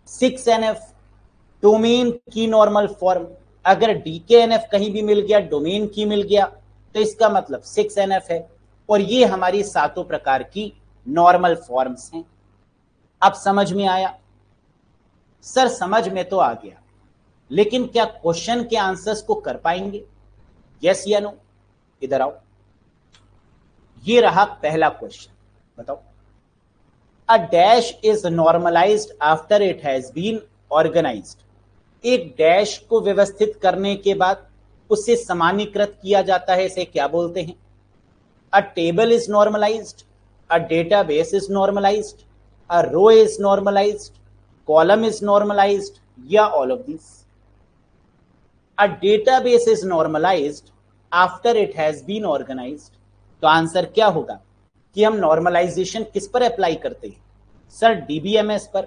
6NF domain key normal form, अगर DKNF कहीं भी मिल गया, डोमेन की मिल गया, तो इसका मतलब 6NF है। और ये हमारी सातों प्रकार की नॉर्मल फॉर्म्स हैं। अब समझ में आया? सर समझ में तो आ गया, लेकिन क्या क्वेश्चन के आंसर्स को कर पाएंगे? यस या नो? इधर आओ। ये रहा पहला क्वेश्चन, बताओ। A dash is normalised after it has been organised. एक डैश को व्यवस्थित करने के बाद उसे सामान्यीकृत किया जाता है, इसे क्या बोलते हैं? A table is normalized, a database is normalized, a row is normalized, column is normalized, या all of this? A database is normalised after it has been organized. तो आंसर क्या होगा कि हम नॉर्मलाइजेशन किस पर अप्लाई करते हैं? सर DBMS पर,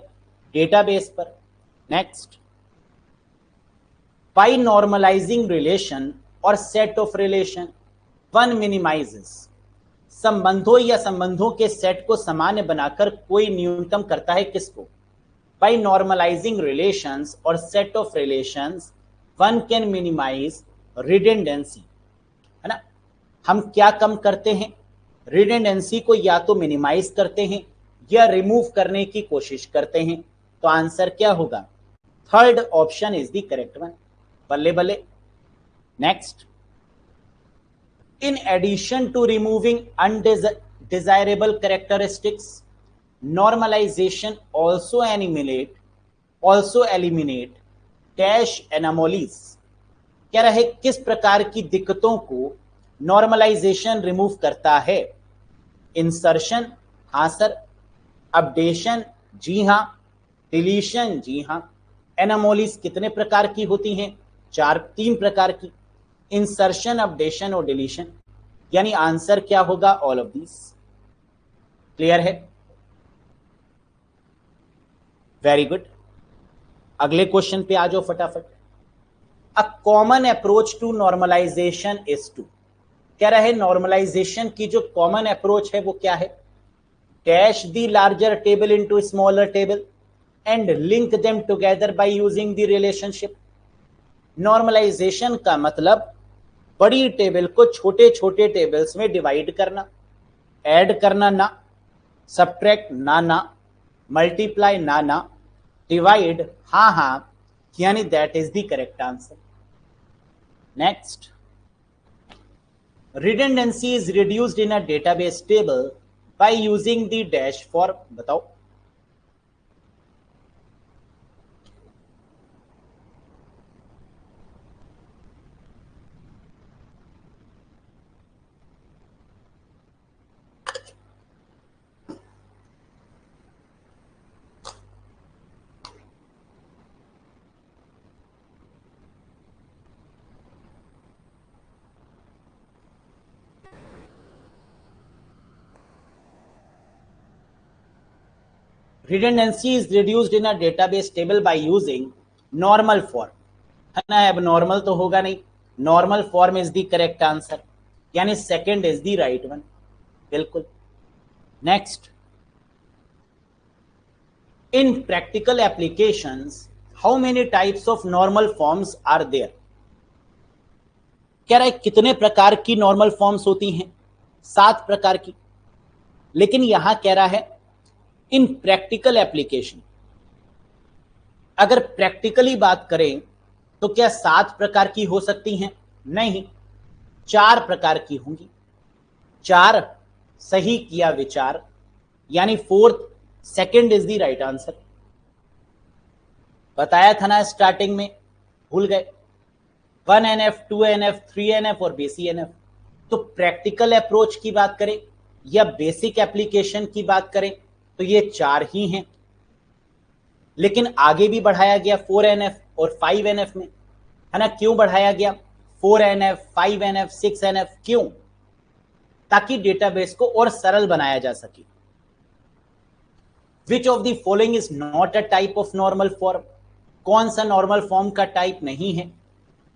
डेटाबेस पर। नेक्स्ट, बाय नॉर्मलाइजिंग रिलेशन और set of relation, one minimises. संबंधों या संबंधों के सेट को सामान्य बनाकर कोई न्यूनतम करता है किसको? बाय नॉर्मलाइजिंग रिलेशंस और set of relations one can minimise redundancy, है ना? हम क्या कम करते हैं? रिडंडेंसी को या तो मिनिमाइज करते हैं या रिमूव करने की कोशिश करते हैं। तो आंसर क्या होगा? Third option is the correct one. बल्ले बल्ले। Next, in addition to removing undesirable characteristics, normalization also eliminate dash anomalies. कह रहे किस प्रकार की दिक्कतों को नॉर्मलाइजेशन रिमूव करता है? इंसर्शन, हाँ सर। अपडेशन, जी हाँ। डिलीशन, जी हाँ। एनामोलीज कितने प्रकार की होती हैं? 3 प्रकार की, इंसर्शन, अपडेशन और डिलीशन। यानी आंसर क्या होगा? All of this. क्लियर है? Very good. अगले क्वेश्चन पे आ जाओ फटाफट। A common approach to normalisation is to. कह रहा है नॉर्मलाइजेशन की जो कॉमन अप्रोच है वो क्या है? Dash the larger table into smaller table, and link them together by using the relationship. Normalisation का मतलब बड़ी टेबल को छोटे छोटे टेबल्स में डिवाइड करना, ऐड करना ना, सब्ट्रैक्ट ना, मल्टीप्लाई ना, डिवाइड हाँ, यानी that is the correct answer. Next, redundancy is reduced in a database table by using the dash form. बताओ. Redundancy is reduced in a database table by using normal form. है ना, अब normal तो होगा नहीं, normal form is the correct answer, यानी second is the right one. बिल्कुल. Next, in practical applications how many types of normal forms are there. कह रहा है कितने प्रकार की नॉर्मल फॉर्म्स होती हैं? 7 प्रकार की. लेकिन यहां कह रहा है इन प्रैक्टिकल एप्लीकेशन. अगर प्रैक्टिकली बात करें तो क्या 7 प्रकार की हो सकती हैं? नहीं, 4 प्रकार की होंगी. 4 सही किया विचार, यानी fourth, second is the right answer. बताया था ना स्टार्टिंग में, भूल गए? 1NF, 2NF, 3NF और BCNF. तो प्रैक्टिकल अप्रोच की बात करें या बेसिक एप्लीकेशन की बात करें तो ये 4 ही हैं. लेकिन आगे भी बढ़ाया गया 4NF और 5NF में, है ना. क्यों बढ़ाया गया 4NF, 5NF, 6NF? क्यों? ताकि डेटाबेस को और सरल बनाया जा सके. Which of the following is not a type of normal form. कौन सा नॉर्मल फॉर्म का टाइप नहीं है?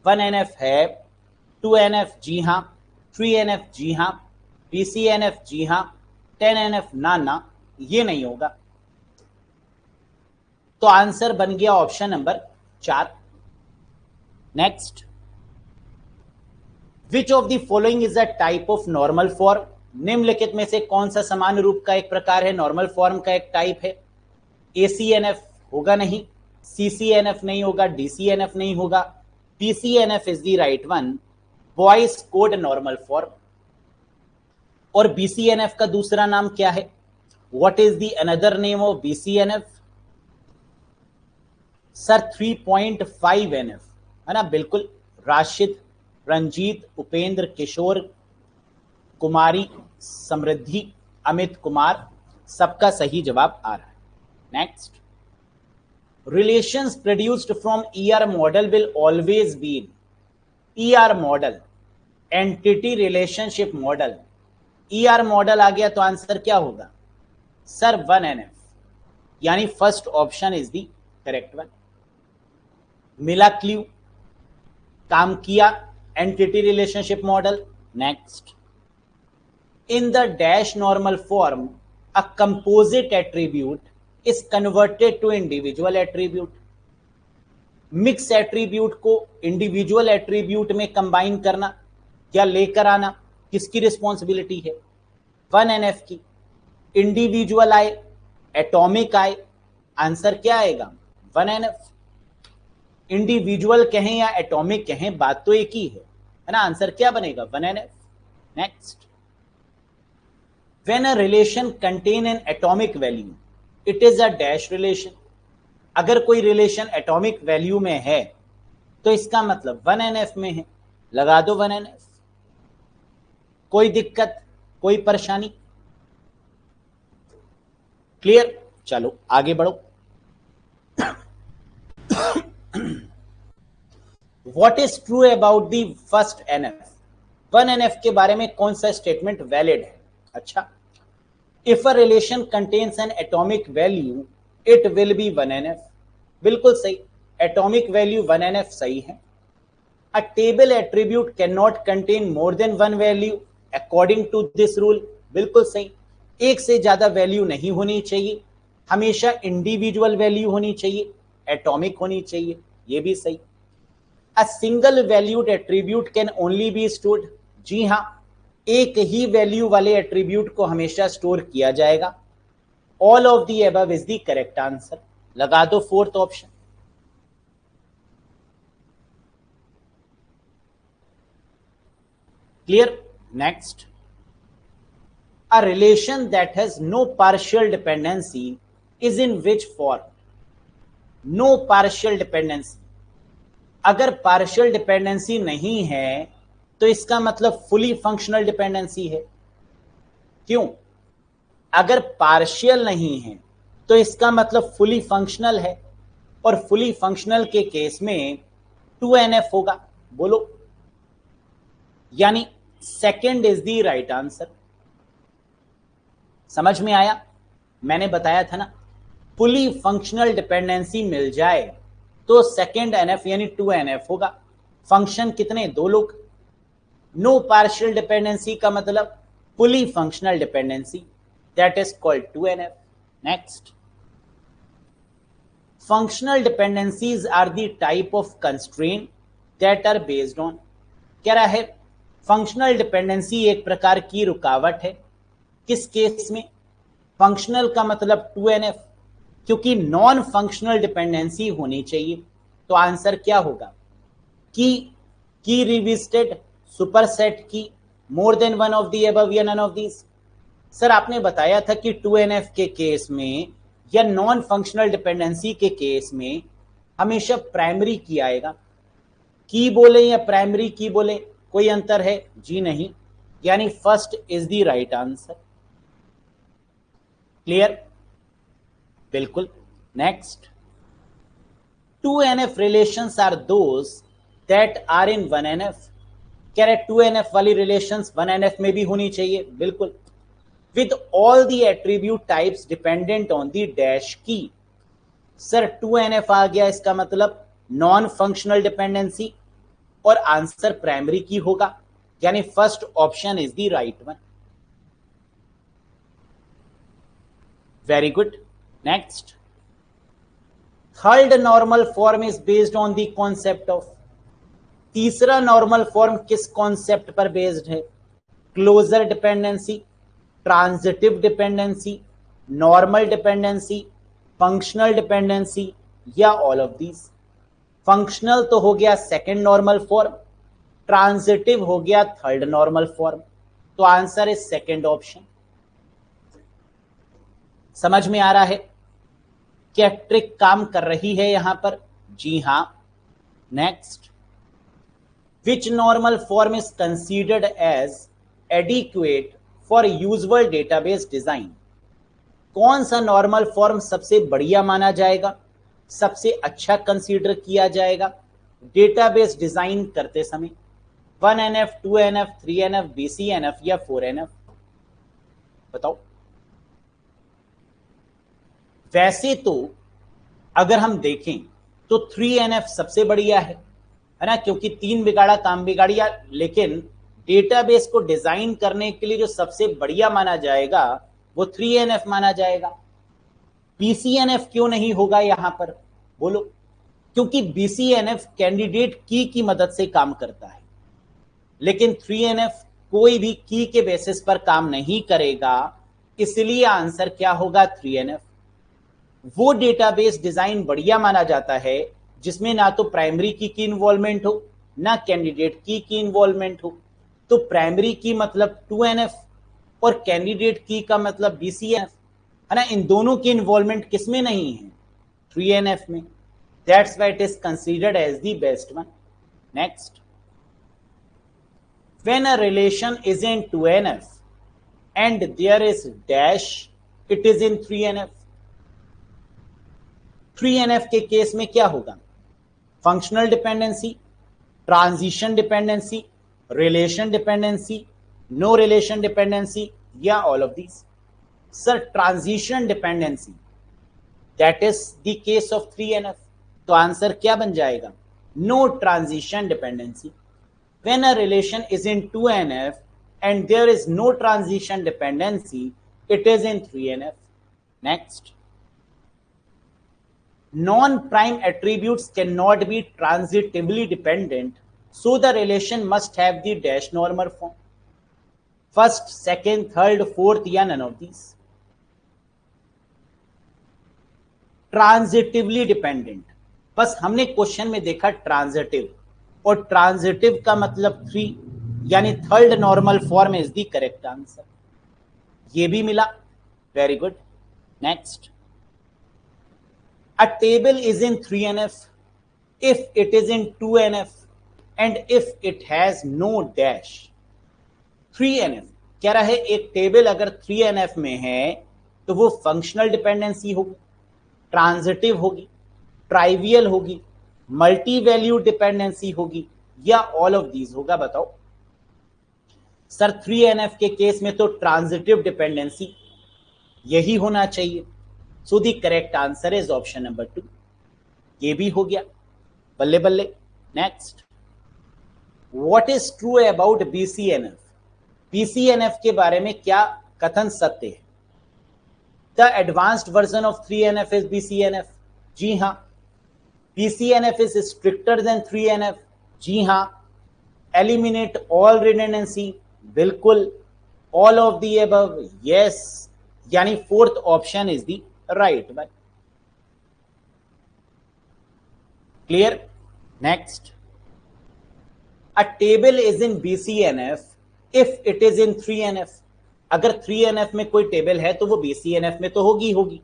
1NF है, 2NF जी हां, 3NF जी हां, BCNF जी हां, 10NF ना, ये नहीं होगा. तो आंसर बन गया option number 4. Next, which of the following is a type of normal form. निम्नलिखित में से कौन सा समान रूप का एक प्रकार है, नॉर्मल फॉर्म का एक टाइप है? ACNF होगा नहीं, CCNF नहीं होगा, DCNF नहीं होगा, PCNF is the right one, voice code normal form. और BCNF का दूसरा नाम क्या है? What is the another name of BCNF? Sir 3.5NF, है ना. बिल्कुल. राशिद, रंजीत, उपेंद्र, किशोर, कुमारी, समृद्धि, अमित कुमार, सबका सही जवाब आ रहा है. Next, relations produced from ER model will always be in. ER model, entity relationship model. ER model आ गया तो आंसर क्या होगा? सर 1NF, यानी first option is the correct one. मिला क्ल्यू, काम किया entity relationship model. Next, in the dash normal form a composite attribute is converted to individual attribute. Mix attribute को इंडिविजुअल एट्रीब्यूट में combine करना या लेकर आना किसकी रिस्पॉन्सिबिलिटी है? 1NF की. इंडिविजुअल आए, एटॉमिक आए, आंसर क्या आएगा? 1NF. इंडिविजुअल कहें या एटॉमिक कहें, बात तो एक ही है ना. आंसर क्या बनेगा? 1NF. Next, when a relation contain N atomic value it is a dash relation. अगर कोई रिलेशन एटॉमिक वैल्यू में है तो इसका मतलब 1NF में है. लगा दो 1NF. कोई दिक्कत, कोई परेशानी? क्लियर? चलो आगे बढ़ो. What is true about the first NF? 1NF के बारे में कौन सा स्टेटमेंट वैलिड है? अच्छा, if a relation contains an atomic value, it will be 1NF. बिल्कुल सही, एटॉमिक वैल्यू 1NF सही है. A table attribute cannot contain more than one value according to this rule. बिल्कुल सही, एक से ज्यादा वैल्यू नहीं होनी चाहिए. हमेशा इंडिविजुअल वैल्यू होनी चाहिए, एटॉमिक होनी चाहिए, ये भी सही। A single valued attribute can only be stored, जी हां, एक ही वैल्यू वाले एट्रीब्यूट को हमेशा स्टोर किया जाएगा। All of the above is the correct answer. लगा दो fourth option. Clear? Next, a relation that has no partial dependency is in which form? no partial dependency, अगर पार्शियल डिपेंडेंसी नहीं है तो इसका मतलब फुली फंक्शनल डिपेंडेंसी है। क्यों? अगर पार्शियल नहीं है तो इसका मतलब फुली फंक्शनल है, और फुली फंक्शनल के केस में 2NF होगा। बोलो, यानी second is the right answer. समझ में आया? मैंने बताया था ना, फुली फंक्शनल डिपेंडेंसी मिल जाए तो सेकंड NF यानी 2NF होगा। फंक्शन कितने? दो लोग। नो पार्शियल डिपेंडेंसी का मतलब fully functional dependency, that is called 2NF। Next, functional dependencies are the type of constraint that are based on. कह रहा है फंक्शनल डिपेंडेंसी एक प्रकार की रुकावट है। किस केस में? फंक्शनल का मतलब 2NF, क्योंकि नॉन फंक्शनल डिपेंडेंसी होनी चाहिए। तो आंसर क्या होगा? की रिविस्टेड, सुपरसेट की, more than one of the above या नन ऑफ दीज। सर आपने बताया था कि 2NF के केस में या नॉन फंक्शनल डिपेंडेंसी के केस में हमेशा प्राइमरी की आएगा। की बोले या प्राइमरी की बोले, कोई अंतर है? जी नहीं, यानी first is the right answer. Clear? बिल्कुल। Next, 2NF relations are those that are in 1NF। कह रहे 2NF वाली रिलेशंस 1NF में भी होनी चाहिए। बिल्कुल। With all the attribute types dependent on the dash key. Sir 2NF आ गया, इसका मतलब नॉन फंक्शनल डिपेंडेंसी, और आंसर प्राइमरी की होगा, यानी first option is the right one. Very good. Next, third normal form is based on the concept of. तीसरा normal form किस concept पर बेस्ड है? Closure dependency, transitive dependency, normal dependency, functional dependency, या all of these. Functional तो हो गया second normal form, transitive हो गया थर्ड नॉर्मल फॉर्म। तो आंसर इज सेकंड ऑप्शन। समझ में आ रहा है क्या ट्रिक काम कर रही है यहां पर? जी हां। Next, which normal form is considered as adequate for usual database design. कौन सा नॉर्मल फॉर्म सबसे बढ़िया माना जाएगा, सबसे अच्छा कंसीडर किया जाएगा डेटाबेस डिजाइन करते समय? 1NF, 2NF, 3NF, BCNF या 4NF? बताओ। वैसे तो अगर हम देखें तो 3NF सबसे बढ़िया है ना, क्योंकि तीन बिगाड़ा काम बिगाड़िया। लेकिन डेटाबेस को डिजाइन करने के लिए जो सबसे बढ़िया माना जाएगा वो 3NF माना जाएगा। BCNF क्यों नहीं होगा यहां पर? बोलो। क्योंकि BCNF कैंडिडेट की मदद से काम करता है, लेकिन 3NF कोई भी की के बेसिस पर काम नहीं करेगा। इसलिए आंसर क्या होगा? 3NF। वो डेटाबेस डिजाइन बढ़िया माना जाता है जिसमें ना तो प्राइमरी की इन्वॉल्वमेंट हो, ना कैंडिडेट की इन्वॉल्वमेंट हो। तो प्राइमरी की मतलब 2NF और कैंडिडेट की का मतलब BCNF है ना। इन दोनों की इन्वॉल्वमेंट किसमें नहीं है? 3NF में। That's why it is considered as the best one. Next, when a relation is in 2NF and there is dash, it is in 3NF। 3NF के केस में क्या होगा? Functional dependency, transition dependency, relation dependency, no relation dependency, या all of these. Sir transition dependency, that is the case of 3NF। तो answer क्या बन जाएगा? No transition dependency. When a relation is in 2NF and there is no transition dependency, it is in 3NF. Next, Non-prime attributes cannot be transitively dependent, so the relation must have the dash normal form. First, second, third, fourth या none of these. Transitively dependent, बस हमने question में देखा transitive, और transitive का मतलब 3, यानी third normal form is the correct answer. ये भी मिला, very good. Next, a table is in 3NF if it is in 2NF and if it has no dash. 3NF कह रहा है एक टेबल अगर 3NF में है तो वो फंक्शनल डिपेंडेंसी होगी, ट्रांजिटिव होगी, ट्राइवियल होगी, मल्टी वैल्यू डिपेंडेंसी होगी, या ऑल ऑफ दीज होगा. बताओ सर. 3NF के केस में तो ट्रांजिटिव डिपेंडेंसी यही होना चाहिए. So the correct answer is option number 2. ये भी हो गया, बल्ले बल्ले. Next, what is true about BCNF? BCNF के बारे में क्या कथन सत्य है? The advanced version of 3NF is BCNF. जी हां. BCNF is stricter than 3NF. जी हां. एलिमिनेट ऑल रिडंडेंसी, बिल्कुल. All of the above, yes. यानी fourth option is the right one. Clear? Next, a table is in BCNF if it is in 3NF. अगर 3NF में कोई table है तो वो BCNF में तो होगी.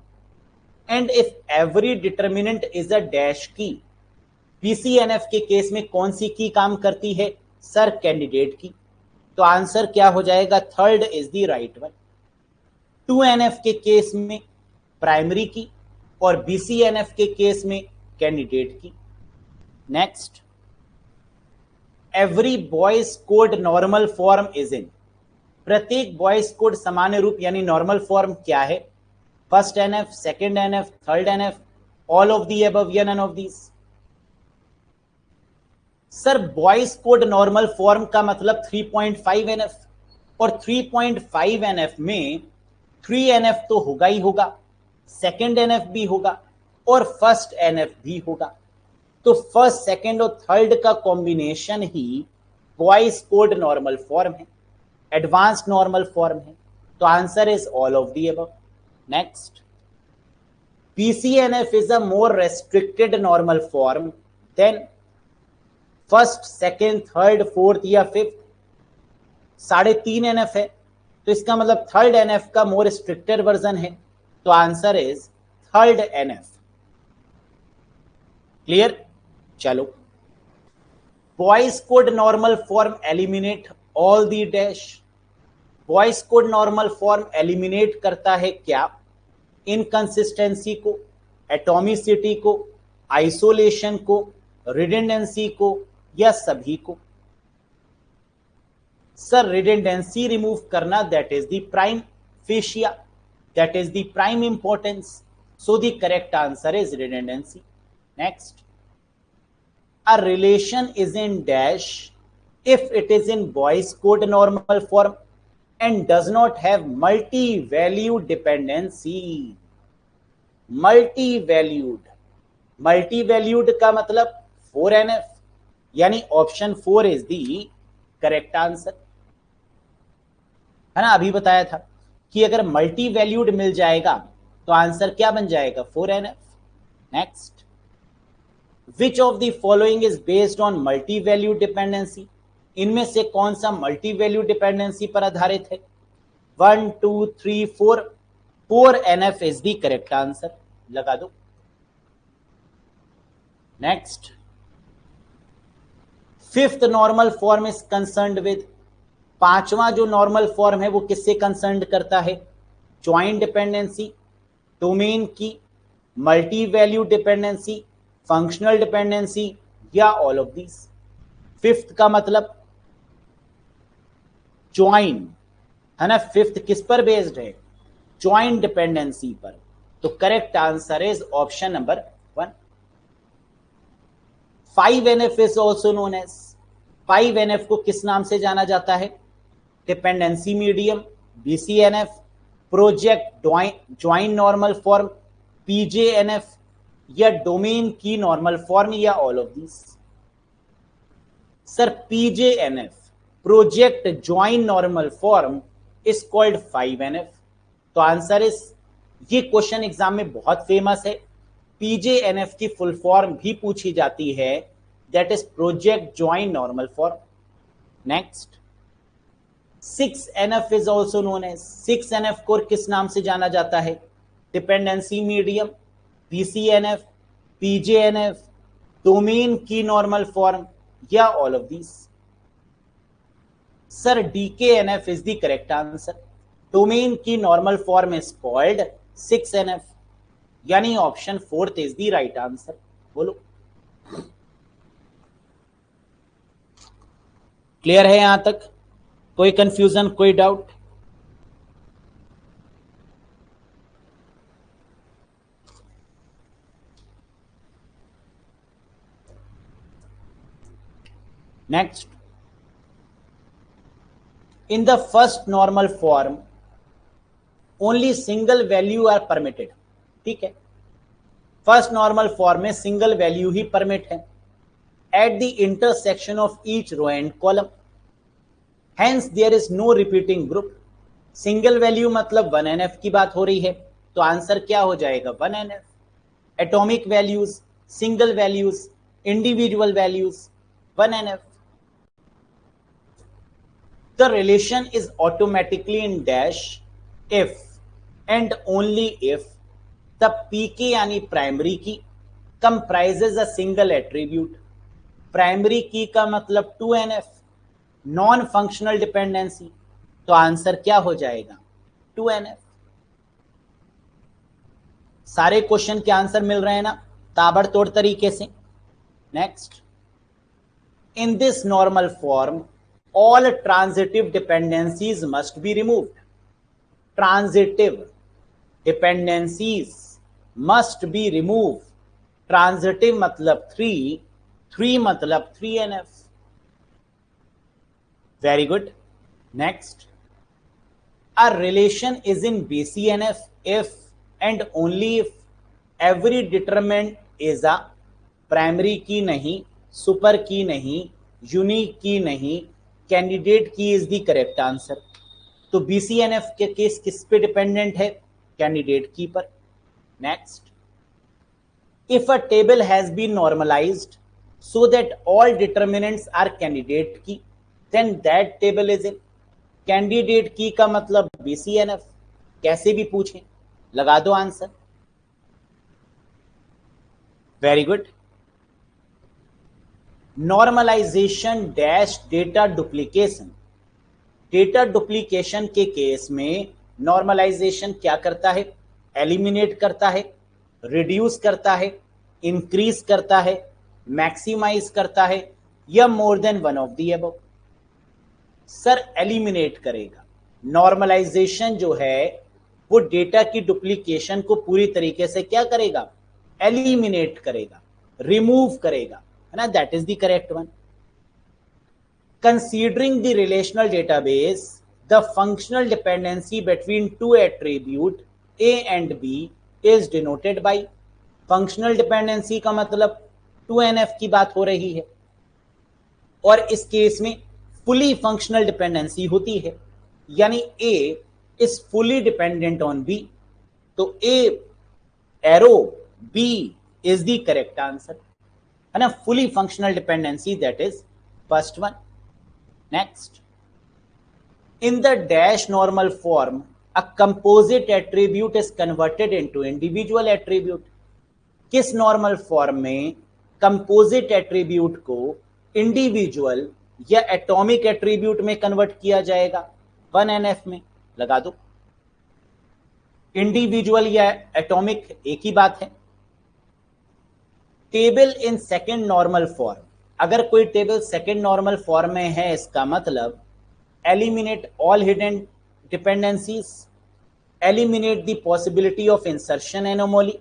And if every determinant is a dash की. BCNF के केस में कौन सी की काम करती है सर? कैंडिडेट की. तो आंसर क्या हो जाएगा? Third is the right one. 2NF के केस में प्राइमरी की और BCNF के केस में कैंडिडेट की. Next, every boys Codd normal form is in. प्रत्येक बॉयज कोड सामान्य रूप यानी नॉर्मल फॉर्म क्या है? First NF, second NF, third NF, all of the above या none of these? Sir Boyce Codd normal form का मतलब 3.5 NF, और 3.5 NF में 3 NF तो होगा ही होगा, सेकेंड NF भी होगा और फर्स्ट NF भी होगा. तो फर्स्ट, सेकेंड और थर्ड का कॉम्बिनेशन ही बॉयज कोड नॉर्मल फॉर्म है, एडवांस्ड नॉर्मल फॉर्म है. तो answer is all of the above. Next, BCNF is a more restricted normal form than first, second, third, fourth या फिफ्थ. 3.5 NF है तो इसका मतलब थर्ड NF का मोर स्ट्रिक्टेड वर्जन है. तो answer is third NF. Clear? चलो, Boyce Codd normal form eliminate all the dash. Boyce Codd normal form eliminate करता है क्या? इनकंसिस्टेंसी को, एटॉमिसिटी को, आइसोलेशन को, रिडंडेंसी को, या सभी को? सर रिडंडेंसी रिमूव करना, that is the prime fascia, that is the prime importance. So the correct answer is redundancy. Next, a relation is in dash if it is in Boy's code normal form and does not have multi-valued dependency. multi-valued का मतलब 4NF, यानी option 4 is the correct answer. है ना? अभी बताया था कि अगर मल्टी वैल्यूड मिल जाएगा तो आंसर क्या बन जाएगा? 4NF. Next, Which of the following is based on multi-value dependency? इनमें से कौन सा मल्टी वैल्यू डिपेंडेंसी पर आधारित है? 1, 2, 3, 4. 4NF is the correct answer. लगा दो. Next, fifth normal form is concerned with. पांचवा जो नॉर्मल फॉर्म है वो किससे कंसर्न्ड करता है? ज्वाइंट डिपेंडेंसी, डोमेन की, multi value dependency, functional dependency, या ऑल ऑफ दीज? फिफ्थ का मतलब ज्वाइन है ना. फिफ्थ किस पर बेस्ड है? ज्वाइंट डिपेंडेंसी पर. तो correct answer is option number 1. 5NF is also known as. 5NF को किस नाम से जाना जाता है? Dependency medium, BCNF, project join normal form, PJNF, या डोमेन की नॉर्मल फॉर्म या all of this? Sir PJNF project join normal form is called 5NF। तो आंसर इज, ये क्वेश्चन एग्जाम में बहुत फेमस है, PJNF की फुल फॉर्म भी पूछी जाती है, that is project join normal form. Next, 6NF is also known as, 6NF को किस नाम से जाना जाता है? Dependency medium, PCNF, PJNF, domain key normal form या all of these? Sir DKNF is the correct answer. Domain key normal form is called 6NF, यानी option 4 is the right answer. बोलो, क्लियर है यहां तक? कोई कंफ्यूजन, कोई doubt? Next, in the first normal form only single value are permitted. ठीक है, first normal form में सिंगल वैल्यू ही परमिट है at the intersection of each row and column, hence there is no repeating group. Single value मतलब 1NF की बात हो रही है, तो आंसर क्या हो जाएगा? 1NF। Atomic values, single values, individual values, 1NF। The relation is automatically in dash if and only if the PK यानी प्राइमरी की comprises a single attribute। Primary की का मतलब 2NF, नॉन फंक्शनल डिपेंडेंसी, तो answer क्या हो जाएगा? 2NF। सारे क्वेश्चन के आंसर मिल रहे हैं ना ताबड़तोड़ तरीके से? Next, in this normal form all transitive dependencies must be removed। transitive dependencies must be removed। transitive मतलब 3, 3 मतलब 3NF। very good। next, a relation is in BCNF if and only if every determinant is a primary की नहीं, super की नहीं, unique की नहीं, candidate key is the correct answer. तो BCNF के केस किस पे डिपेंडेंट है? कैंडिडेट की पर। Next, if a table has been normalized so that all determinants are candidate key, then that table is in. Candidate key का मतलब BCNF, कैसे भी पूछें, लगा दो answer. Very good. Normalization dash data duplication. Data duplication के case में normalization क्या करता है? एलिमिनेट करता है, रिड्यूस करता है, इंक्रीज करता है, मैक्सिमाइज करता है, या more than one of the above? Sir eliminate करेगा। नॉर्मलाइजेशन जो है वो डेटा की डुप्लीकेशन को पूरी तरीके से क्या करेगा? एलिमिनेट करेगा, रिमूव करेगा, है ना? That is the correct one. Considering the relational database, the functional dependency between two attribute A and B is denoted by। functional dependency का मतलब 2NF की बात हो रही है, और इस केस में fully functional dependency होती है, यानी A is fully dependent on B, तो A arrow B is the correct answer, है ना? fully functional dependency, that is first one। Next, in the dash normal form, a composite attribute is converted into individual attribute। किस normal form में composite attribute को individual या atomic attribute में convert किया जाएगा? 1NF में, लगा दो। इंडिविजुअल या एटॉमिक एक ही बात है। Table in second normal form, अगर कोई टेबल सेकेंड नॉर्मल फॉर्म में है, इसका मतलब eliminate all hidden dependencies, eliminate the possibility of insertion anomaly,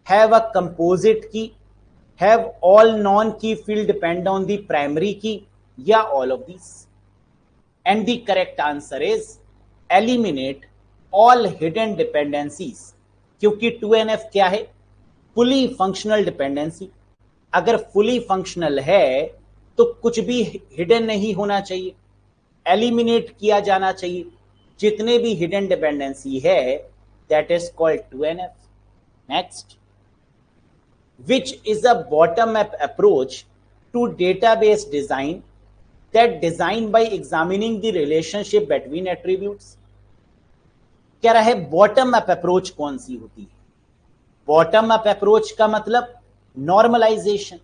have a composite key, have all non की field depend on the primary की, या all of this? And the correct answer is eliminate all hidden dependencies, क्योंकि 2NF क्या है? Fully functional dependency, अगर fully functional है तो कुछ भी हिडन नहीं होना चाहिए, एलिमिनेट किया जाना चाहिए। जितने भी हिडन डिपेंडेंसी है that is called 2NF। Next, which is a bottom up approach to database design that designed by examining the relationship between attributes। कह रहा है बॉटम अप अप्रोच कौन सी होती है? बॉटम अप अप्रोच का मतलब नॉर्मलाइजेशन,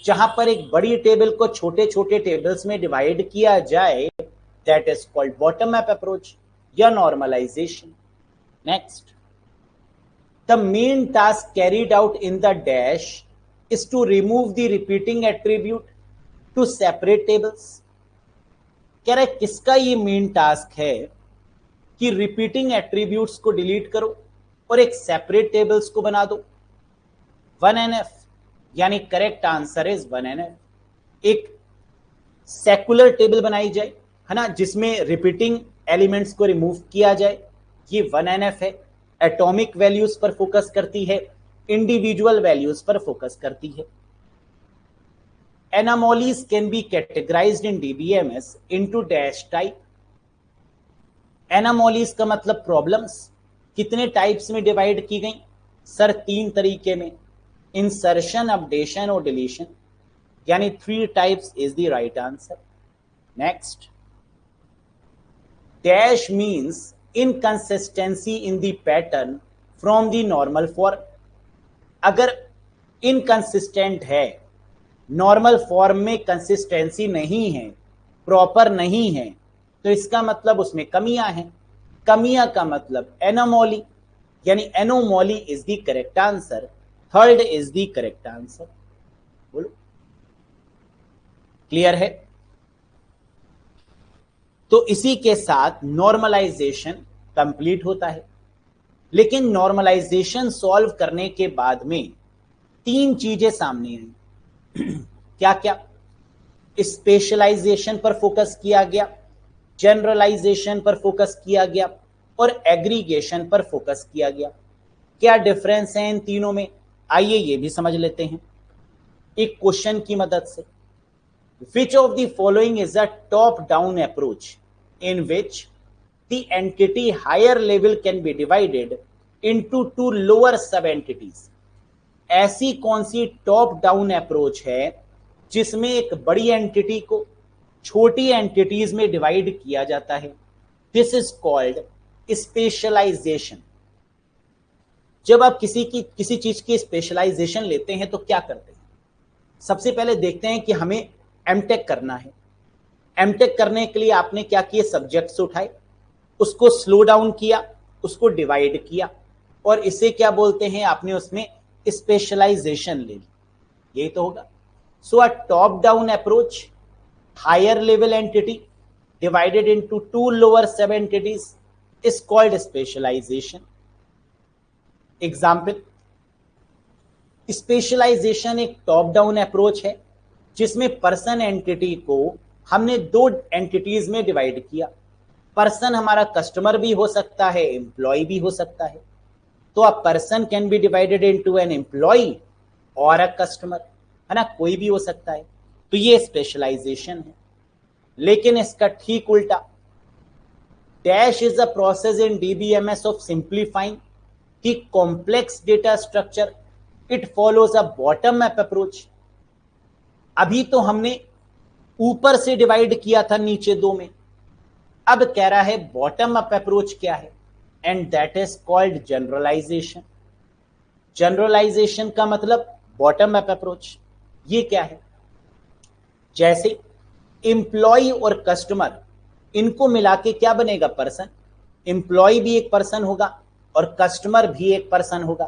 जहां पर एक बड़ी टेबल को छोटे छोटे टेबल्स में डिवाइड किया जाए, that is called bottom up approach या normalization. Next, the main task carried out in the dash is to remove the repeating attribute to separate tables। कह रहा है किसका ये मेन टास्क है कि रिपीटिंग एट्रीब्यूट्स को डिलीट करो और एक सेपरेट टेबल्स को बना दो। 1NF, यानी करेक्ट आंसर इज 1NF। एक सेकुलर टेबल बनाई जाए, है ना, जिसमें रिपीटिंग एलिमेंट्स को रिमूव किया जाए, ये 1NF है। एटॉमिक वैल्यूज पर फोकस करती है, इंडिविजुअल वैल्यूज पर फोकस करती है। Anomalies can be categorized in DBMS into dash type. Anomalies का मतलब प्रॉब्लम्स, कितने टाइप्स में डिवाइड की गई? सर 3 तरीके में, इंसर्शन, अपडेशन और डिलीशन, यानी 3 types is the right answer. Next, dash means inconsistency in the pattern from the normal form। अगर inconsistent है, नॉर्मल फॉर्म में कंसिस्टेंसी नहीं है, प्रॉपर नहीं है, तो इसका मतलब उसमें कमियां हैं। कमियां का मतलब एनोमोली, यानी anomaly is the correct answer. Third is the correct answer. बोलो, क्लियर है? तो इसी के साथ नॉर्मलाइजेशन कंप्लीट होता है। लेकिन नॉर्मलाइजेशन सॉल्व करने के बाद में 3 चीजें सामने आई। क्या क्या? स्पेशलाइजेशन पर फोकस किया गया, जनरलाइजेशन पर फोकस किया गया और एग्रीगेशन पर फोकस किया गया। क्या डिफरेंस है इन तीनों में? आइए ये भी समझ लेते हैं एक क्वेश्चन की मदद से। Which of the following is a top-down approach in which the entity higher level can be divided into 2 lower sub-entities? ऐसी कौन सी टॉप डाउन अप्रोच है जिसमें एक बड़ी एंटिटी को छोटी एंटिटीज में डिवाइड किया जाता है? This is called specialization. जब आप किसी चीज की स्पेशलाइजेशन लेते हैं तो क्या करते हैं? सबसे पहले देखते हैं कि हमें एमटेक करना है। एमटेक करने के लिए आपने क्या किए? सब्जेक्ट्स उठाए, उसको स्लो डाउन किया, उसको डिवाइड किया और इसे क्या बोलते हैं? आपने उसमें स्पेशलाइजेशन ले ली। यही तो होगा। So a top down approach, higher level entity divided into 2 lower sub entities is called specialization. Example, specialization एक टॉप डाउन अप्रोच है जिसमें पर्सन एंटिटी को हमने 2 एंटिटीज में डिवाइड किया। पर्सन हमारा कस्टमर भी हो सकता है, एम्प्लॉय भी हो सकता है। तो a person can be divided into an employee और अ कस्टमर, है ना, कोई भी हो सकता है। तो ये स्पेशलाइजेशन है। लेकिन इसका ठीक उल्टा, dash is a process in DBMS of simplifying the complex data structure. It follows a bottom up approach. अभी तो हमने ऊपर से डिवाइड किया था नीचे 2 में, अब कह रहा है बॉटम अप अप्रोच क्या है? And that is called generalization. Generalization का मतलब बॉटम अप अप्रोच। ये क्या है? जैसे एम्प्लॉय और कस्टमर, इनको मिला के क्या बनेगा? पर्सन। एम्प्लॉय भी एक पर्सन होगा और कस्टमर भी एक पर्सन होगा।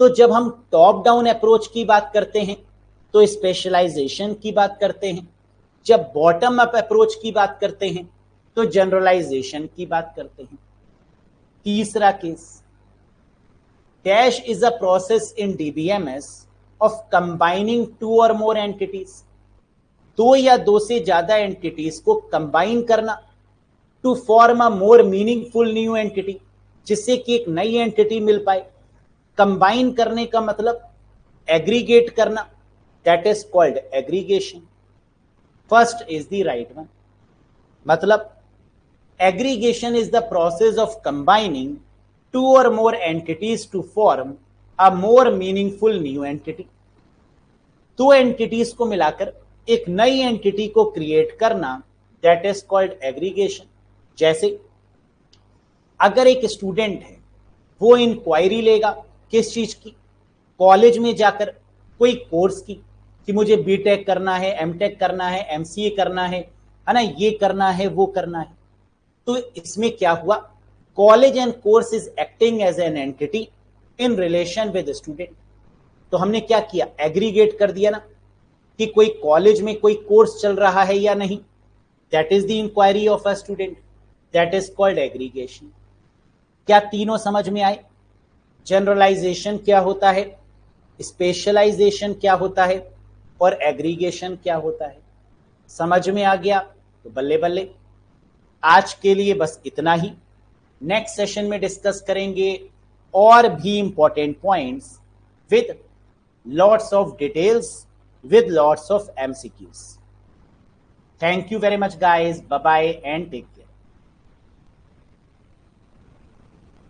तो जब हम टॉप डाउन अप्रोच की बात करते हैं तो स्पेशलाइजेशन की बात करते हैं, जब बॉटम अप अप्रोच की बात करते हैं तो जनरलाइजेशन की बात करते हैं। तीसरा case, dash is a process in DBMS of combining 2 और मोर एंटिटीज। 2 या 2 से ज्यादा एंटिटीज को कंबाइन करना to form a more meaningful new entity, जिससे कि एक नई एंटिटी मिल पाए। कंबाइन करने का मतलब एग्रीगेट करना, that is called aggregation. First is the right one. मतलब aggregation is the process of combining two or more entities to form a more meaningful new entity। दो एंटिटीज को मिलाकर एक नई एंटिटी को क्रिएट करना, दैट इज कॉल्ड एग्रीगेशन। जैसे अगर एक स्टूडेंट है, वो इंक्वायरी लेगा किस चीज की, कॉलेज में जाकर कोई कोर्स की, कि मुझे बीटेक करना है, एमटेक करना है, एमसीए करना है ना, ये करना है, वो करना है। तो इसमें क्या हुआ, college and course is acting as an entity in relation with student. तो हमने क्या किया, एग्रीगेट कर दिया ना, कि कोई कॉलेज में कोई कोर्स चल रहा है या नहीं, that is the inquiry of a student, that is called aggregation. क्या तीनों समझ में आए? जनरलाइजेशन क्या होता है, स्पेशलाइजेशन क्या होता है, और एग्रीगेशन क्या होता है? समझ में आ गया तो बल्ले बल्ले। आज के लिए बस इतना ही। नेक्स्ट सेशन में डिस्कस करेंगे और भी important points with lots of details, with lots of MCQs. Thank you very much guys. Bye bye and take care.